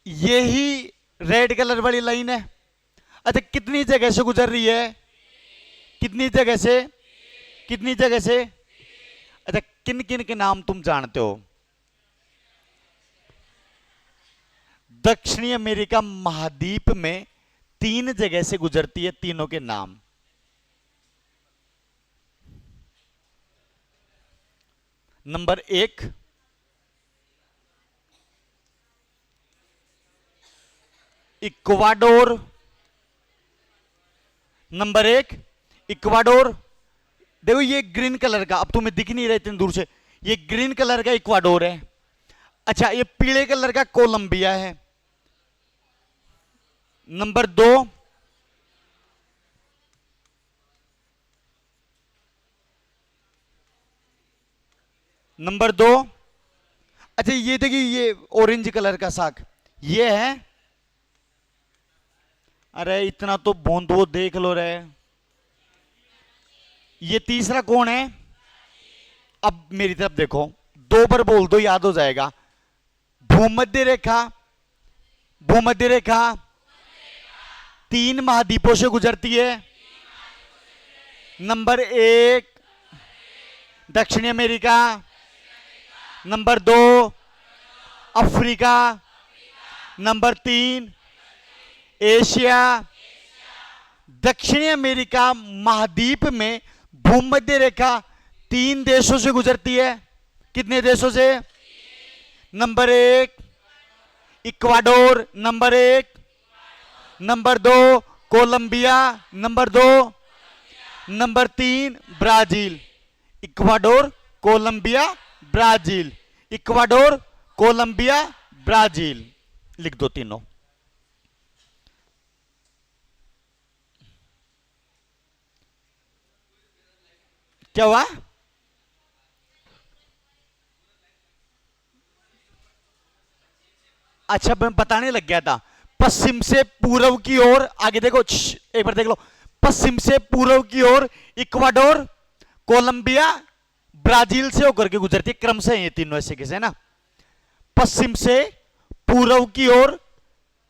A: यही रेड कलर वाली लाइन है। अच्छा कितनी जगह से गुजर रही है? कितनी जगह से? कितनी जगह से? अच्छा किन किन के नाम तुम जानते हो? दक्षिणी अमेरिका महाद्वीप में 3 जगह से गुजरती है, तीनों के नाम। Number 1 Ecuador. Number 1 Ecuador. देखो ये ग्रीन कलर का, अब तुम्हें दिख नहीं रहा इतनी दूर से, ये ग्रीन कलर का इक्वाडोर है। अच्छा ये पीले कलर का कोलंबिया है। Number 2 number 2। अच्छा ये देखिए, ये ऑरेंज कलर का साग ये है। अरे इतना तो भूंद वो देख लो रे। ये तीसरा कौन है? अब मेरी तरफ देखो, 2 बार बोल दो याद हो जाएगा। भूमध्य रेखा, भूमध्य रेखा 3 महाद्वीपों से गुजरती है। नंबर 1 दक्षिणी America, number 2 Africa, number 3 Asia. दक्षिणी अमेरिका महाद्वीप में भूमध्य रेखा 3 देशों से गुजरती है। कितने देशों से? Number 1 Ecuador, number 1, number 2 Colombia, number 2, number 3 Brazil. Ecuador, Colombia, Brazil. Ecuador, Colombia, Brazil. लिख दो तीनों। क्या हुआ? अच्छा मैं बताने लग गया था। पश्चिम से पूर्व की ओर, आगे देखो, एक बार देख लो। पश्चिम से पूर्व की ओर इक्वाडोर, कोलंबिया, ब्राजील से होकर के गुजरती है। क्रम से ये तीनों ऐसे कैसे है ना। पश्चिम से पूर्व की ओर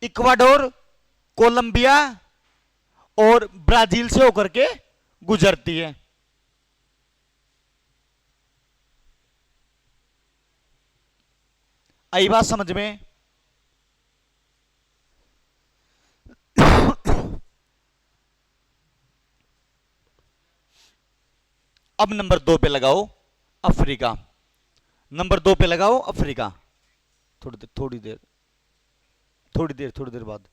A: इक्वाडोर, कोलंबिया और ब्राजील से होकर के गुजरती है। आई बात समझ में? अब नंबर 2 पे लगाओ अफ्रीका। नंबर 2 पे लगाओ अफ्रीका। थोड़ी देर थोड़ी देर थोड़ी देर थोड़ी देर बाद।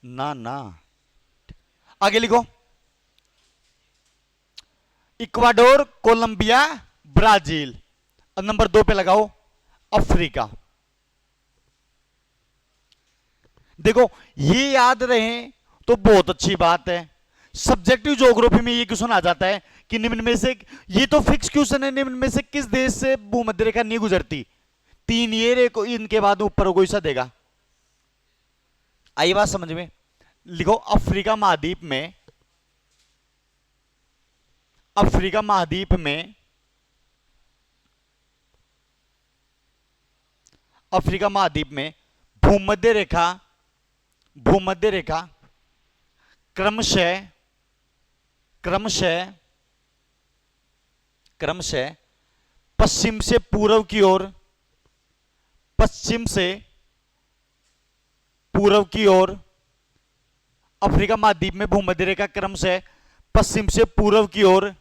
A: ना ना, आगे लिखो। Ecuador, Colombia, Brazil. अब नंबर 2 पे लगाओ अफ्रीका। देखो ये याद रहे तो बहुत अच्छी बात है। सब्जेक्टिव ज्योग्राफी में ये क्वेश्चन आ जाता है कि निम्न में से, ये तो फिक्स क्वेश्चन है, निम्न में से किस देश से भूमध्य रेखा नहीं गुजरती? 3 ये रेखा, इनके बाद ऊपर कोई सा देगा। आई बात समझ में? लिखो अफ्रीका महाद्वीप में, अफ्रीका महाद्वीप में, अफ्रीका महाद्वीप में भूमध्य रेखा, भूमध्य रेखा क्रमशः क्रमशः क्रमशः पश्चिम से पूर्व की ओर, पश्चिम से पूर्व की ओर, अफ्रीका महाद्वीप में भूमध्य रेखा क्रमशः पश्चिम से पूर्व की ओर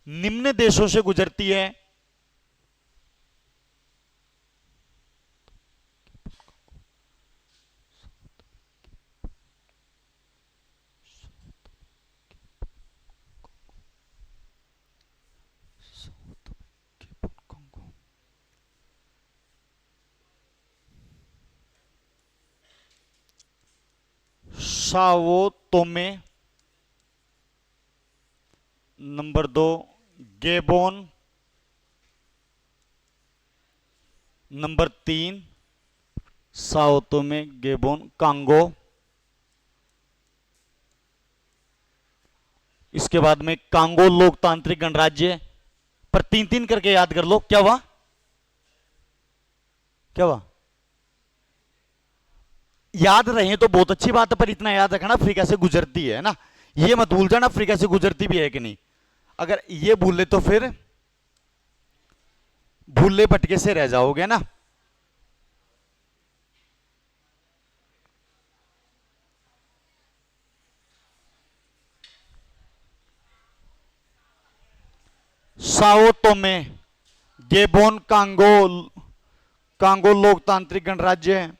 A: निम्न देशों से गुजरती है। Sao Tome, number 2 Gabon, number 3 Sao Tome, Gabon, Congo. इसके बाद में कांगो लोकतांत्रिक गणराज्य। पर 3-3 करके याद कर लो। क्या हुआ? क्या हुआ? याद रहे तो बहुत अच्छी बात है, पर इतना याद रखना अफ्रीका से गुजरती है ना। ये मत भूल जाना अफ्रीका से गुजरती भी है कि नहीं। अगर ये भूले तो फिर भूले भटके से रह जाओगे ना। Sao Tome, Gabon, Congo, Congo लोकतांत्रिक गणराज्य है।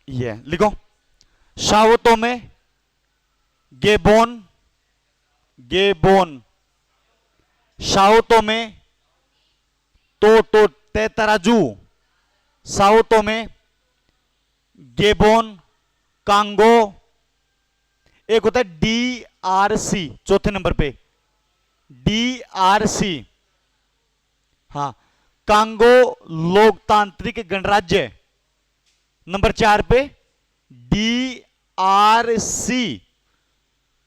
A: ये लिखो साओ तोमे, गेबोन, गेबोन, साओ तोमे, तो ते तराजू, साओ टोमे, गेबोन, कांगो, एक होता है DRC चौथे नंबर पे, DRC, हाँ, कांगो लोकतांत्रिक गणराज्य नंबर 4 पे, DRC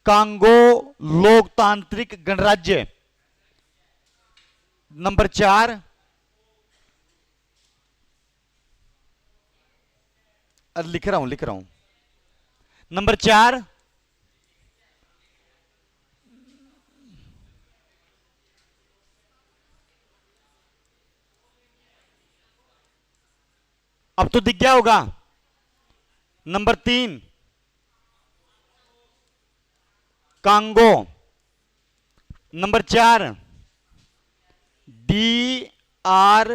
A: कांगो लोकतांत्रिक गणराज्य नंबर 4, लिख रहा हूं नंबर 4, अब तो दिख गया होगा। नंबर 3 कांगो, नंबर 4 DR,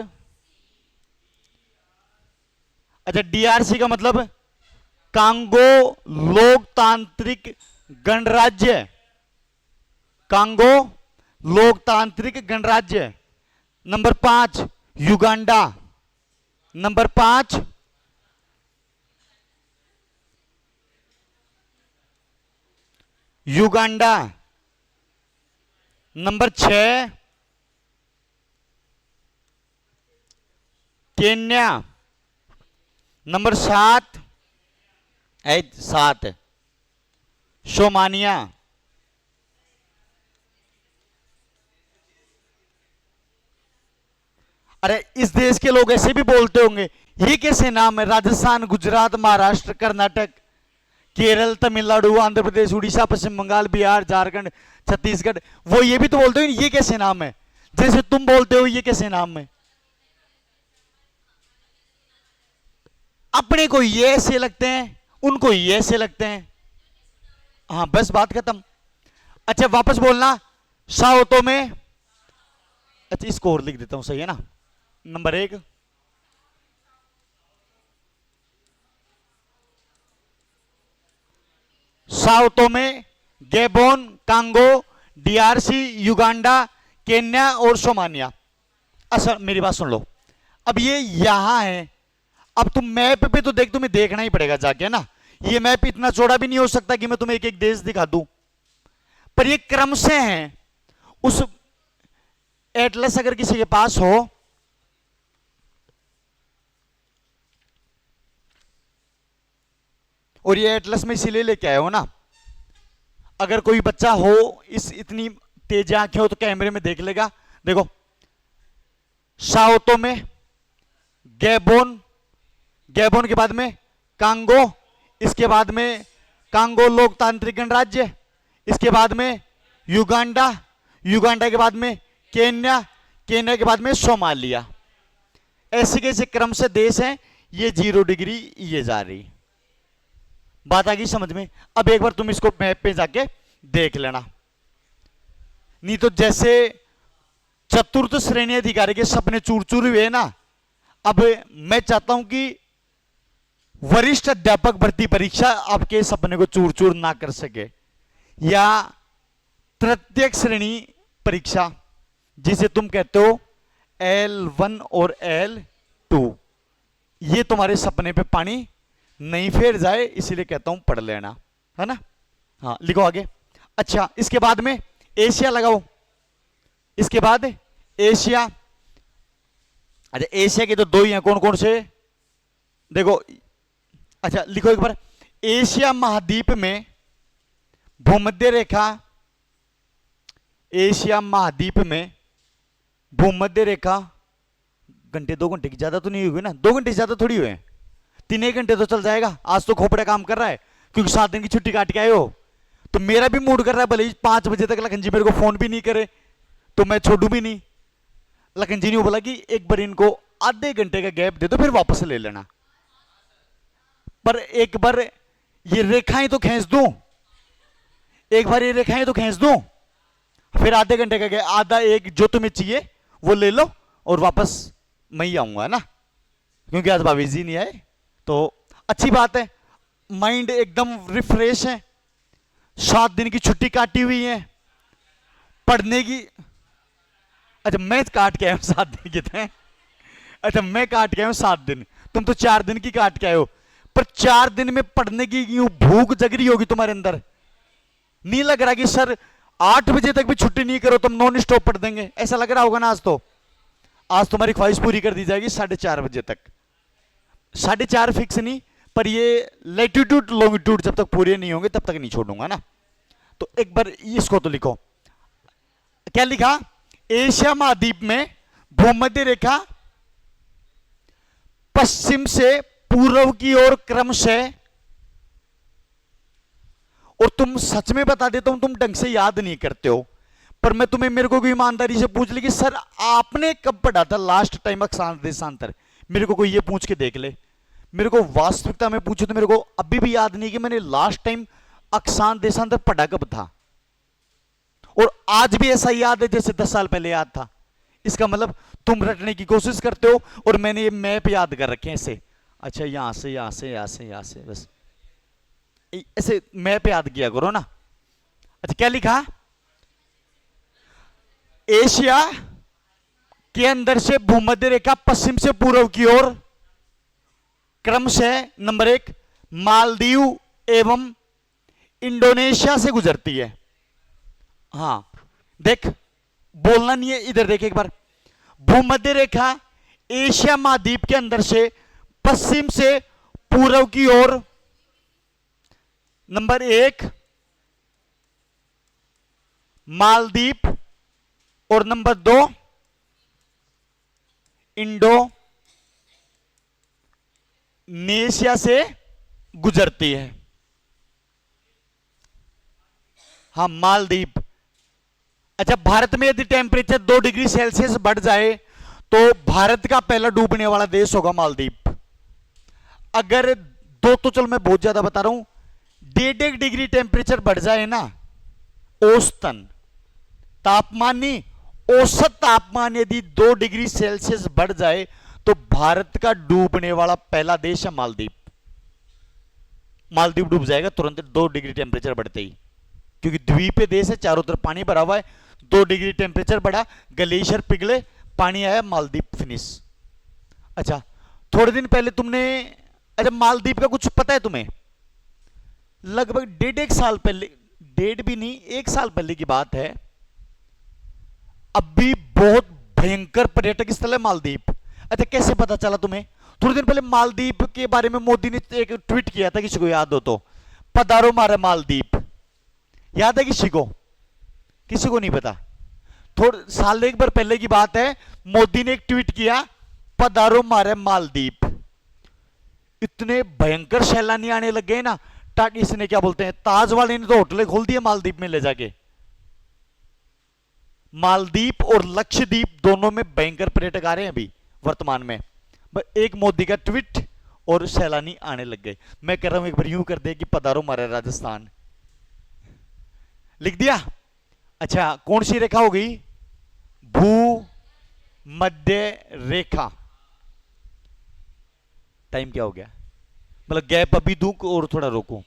A: अच्छा DRC का मतलब कांगो लोकतांत्रिक गणराज्य, कांगो लोकतांत्रिक गणराज्य। Number 5 Uganda, number 5 Uganda, number 6 Kenya, number 7 सोमानिया, अरे इस देश के लोग ऐसे भी बोलते होंगे, ये कैसे नाम है? राजस्थान, गुजरात, महाराष्ट्र, कर्नाटक, केरल, तमिलनाडु, आंध्र प्रदेश, उड़ीसा, पश्चिम बंगाल, बिहार, झारखंड, छत्तीसगढ़, वो ये भी तो बोलते हो ये कैसे नाम है, जैसे तुम बोलते हो ये कैसे नाम है। अपने को ये ऐसे लगते हैं, उनको ये ऐसे लगते हैं, हाँ बस बात खत्म। अच्छा वापस बोलना, साओ में, अच्छा इसको और लिख देता हूं, सही है ना। नंबर 1 साओ में, Gabon, Congo, DRC, Uganda, Kenya और सोमानिया। अच्छा मेरी बात सुन लो, अब ये यहां है, अब तुम मैप पे तो देख, तुम्हें देखना ही पड़ेगा जाके ना, ये मैप इतना चौड़ा भी नहीं हो सकता कि मैं तुम्हें एक एक देश दिखा दूं, पर ये क्रम से हैं। उस एटलस अगर किसी के पास हो, और ये एटलस में इसीलिए लेके आए हो ना, अगर कोई बच्चा हो इस इतनी तेज आंखें हो तो कैमरे में देख लेगा। देखो साओ में, गैबोन, गैबोन के बाद में कांगो, इसके बाद में कांगो लोकतांत्रिक गणराज्य, इसके बाद में युगांडा, युगांडा के बाद में केन्या, केन्या के बाद में सोमालिया। ऐसे कैसे क्रम से देश हैं, ये 0 डिग्री ये जा रही, बात आ गई समझ में। अब एक बार तुम इसको मैप पे जाके देख लेना, नहीं तो जैसे चतुर्थ श्रेणी अधिकारी के सपने चूर चूर हुए ना, अब मैं चाहता हूं कि वरिष्ठ अध्यापक भर्ती परीक्षा आपके सपने को चूर चूर ना कर सके, या तृतीय श्रेणी परीक्षा जिसे तुम कहते हो L1 और L2, ये तुम्हारे सपने पे पानी नहीं फेर जाए, इसीलिए कहता हूं पढ़ लेना, है ना। हाँ लिखो आगे। अच्छा इसके बाद में एशिया लगाओ, इसके बाद एशिया, अच्छा एशिया के तो 2 ही हैं, कौन कौन से देखो, अच्छा लिखो एक बार, एशिया महाद्वीप में भूमध्य रेखा, एशिया महाद्वीप में भूमध्य रेखा, घंटे 2 घंटे की ज्यादा तो नहीं हुई ना, 2 घंटे ज्यादा थोड़ी हुए, 3 घंटे तो चल जाएगा। आज तो खोपड़ा काम कर रहा है क्योंकि 7 दिन की छुट्टी काट के आए हो, तो मेरा भी मूड कर रहा है भले ही 5 बजे तक लखन जी मेरे को फोन भी नहीं करे तो मैं छोड़ू भी नहीं। लखन जी ने बोला कि एक बार इनको आधे घंटे का गैप दे दो फिर वापस ले लेना, पर एक बार ये रेखाएं तो खींच दूं, एक बार ये रेखाएं तो खींच दूं, फिर आधे घंटे का गैप, आधा एक जो तुम्हें चाहिए वो ले लो और वापस मैं ही आऊंगा ना, क्योंकि आज भाभी जी नहीं आए तो अच्छी बात है, माइंड एकदम रिफ्रेश है, 7 दिन की छुट्टी काटी हुई है पढ़ने की। अच्छा मैं काट के आया 7 दिन के थे, अच्छा मैं काट के आया हूं 7 दिन, तुम तो 4 दिन की काट के आए हो। पर 4 दिन में पढ़ने की यूं भूख जग रही होगी तुम्हारे अंदर। नहीं लग रहा कि सर 8 बजे तक भी छुट्टी नहीं करो तुम नॉन स्टॉप पढ़ देंगे, ऐसा लग रहा होगा ना? आज तो आज तुम्हारी ख्वाहिश पूरी कर दी जाएगी 4:30 बजे तक। 4:30 फिक्स नहीं, पर ये लेटीट्यूड लॉन्गिट्यूड जब तक पूरे नहीं होंगे तब तक नहीं छोड़ूंगा ना। तो एक बार इसको तो लिखो। क्या लिखा? एशिया महाद्वीप में भूमध्य रेखा पश्चिम से पूर्व की ओर क्रमशः, और तुम सच में बता देता हूं तुम ढंग से याद नहीं करते हो, पर मैं तुम्हें, मेरे को कोई ईमानदारी से पूछ ले कि सर आपने कब पढ़ा था लास्ट टाइम अक्षांश देशांतर, मेरे को कोई ये पूछ के देख ले। मेरे को वास्तविकता में पूछो तो मेरे को अभी भी याद नहीं कि मैंने लास्ट टाइम अक्षांश देशांतर पढ़ा कब था। और आज भी ऐसा याद है जैसे 10 साल पहले याद था। इसका मतलब तुम रटने की कोशिश करते हो और मैंने ये मैप याद कर रखे हैं ऐसे। अच्छा यहां से यहां से यहां से यहां से, बस ऐसे मैप याद किया करो ना। अच्छा क्या लिखा? एशिया के अंदर से भूमध्य रेखा पश्चिम से पूर्व की ओर क्रमशः नंबर 1 मालदीव एवं इंडोनेशिया से गुजरती है। हां देख, बोलना नहीं है, इधर देख एक बार। भूमध्य रेखा एशिया महाद्वीप के अंदर से पश्चिम से पूर्व की ओर नंबर 1 मालदीप और नंबर 2 इंडोनेशिया से गुजरती है। हाँ मालदीप। अच्छा भारत में यदि टेम्परेचर 2 डिग्री सेल्सियस बढ़ जाए तो भारत का पहला डूबने वाला देश होगा मालदीप। अगर दो, तो चलो मैं बहुत ज्यादा बता रहा हूं, 1.5 डिग्री टेम्परेचर बढ़ जाए ना, औसतन तापमान नहीं, औसत तापमान यदि 2 डिग्री सेल्सियस बढ़ जाए तो भारत का डूबने वाला पहला देश है मालदीप। मालदीप डूब जाएगा तुरंत 2 डिग्री टेम्परेचर बढ़ते ही, क्योंकि द्वीपीय देश है, चारों तरफ पानी भरा हुआ है। 2 डिग्री टेम्परेचर बढ़ा, ग्लेशियर पिघले, पानी आया, मालदीप फिनिश। अच्छा थोड़े दिन पहले तुमने, अच्छा मालदीप का कुछ पता है तुम्हें? लगभग 1.5 साल पहले, डेढ़ भी नहीं 1 साल पहले की बात है, अभी बहुत भयंकर पर्यटक स्थल है मालदीप। अच्छा कैसे पता चला तुम्हें? थोड़े दिन पहले मालदीप के बारे में मोदी ने एक ट्वीट किया था, किसी को याद हो तो, पधारो मारे मालदीप। याद है किसी को? किसी को नहीं पता। थोड़े साल एक बार पहले की बात है, मोदी ने एक ट्वीट किया, पधारो मारे मालदीप। इतने भयंकर सैलानी आने लग गए ना, इसने क्या बोलते हैं, ताज वाले ने तो होटलें खोल दिए मालदीप में ले जाके। मालदीप और लक्षद्वीप दोनों में भयंकर पर्यटक आ रहे हैं अभी वर्तमान में। एक मोदी का ट्वीट और सैलानी आने लग गए। मैं कह रहा हूं एक बार यूं कर दे कि पधारो मारे राजस्थान, लिख दिया। अच्छा कौन सी रेखा हो गई? भू मध्य रेखा। टाइम क्या हो गया? मतलब गैप अभी दूं और थोड़ा रोकूं?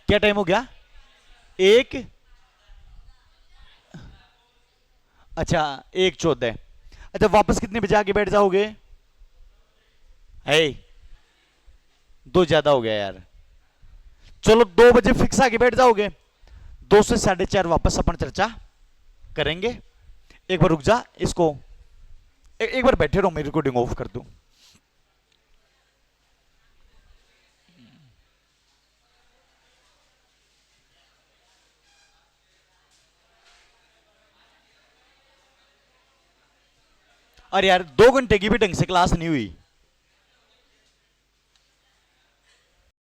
A: क्या टाइम हो गया? 1, अच्छा 1:14। अच्छा वापस कितने बजे आके बैठ जाओगे? है 2 ज्यादा हो गया यार। चलो 2 बजे फिक्स आके बैठ जाओगे, 2 से 4:30 वापस अपन चर्चा करेंगे। एक बार रुक जा इसको, एक बार बैठे रहो, मैं रिकॉर्डिंग ऑफ कर दूं। अरे यार 2 घंटे की भी ढंग से क्लास नहीं हुई।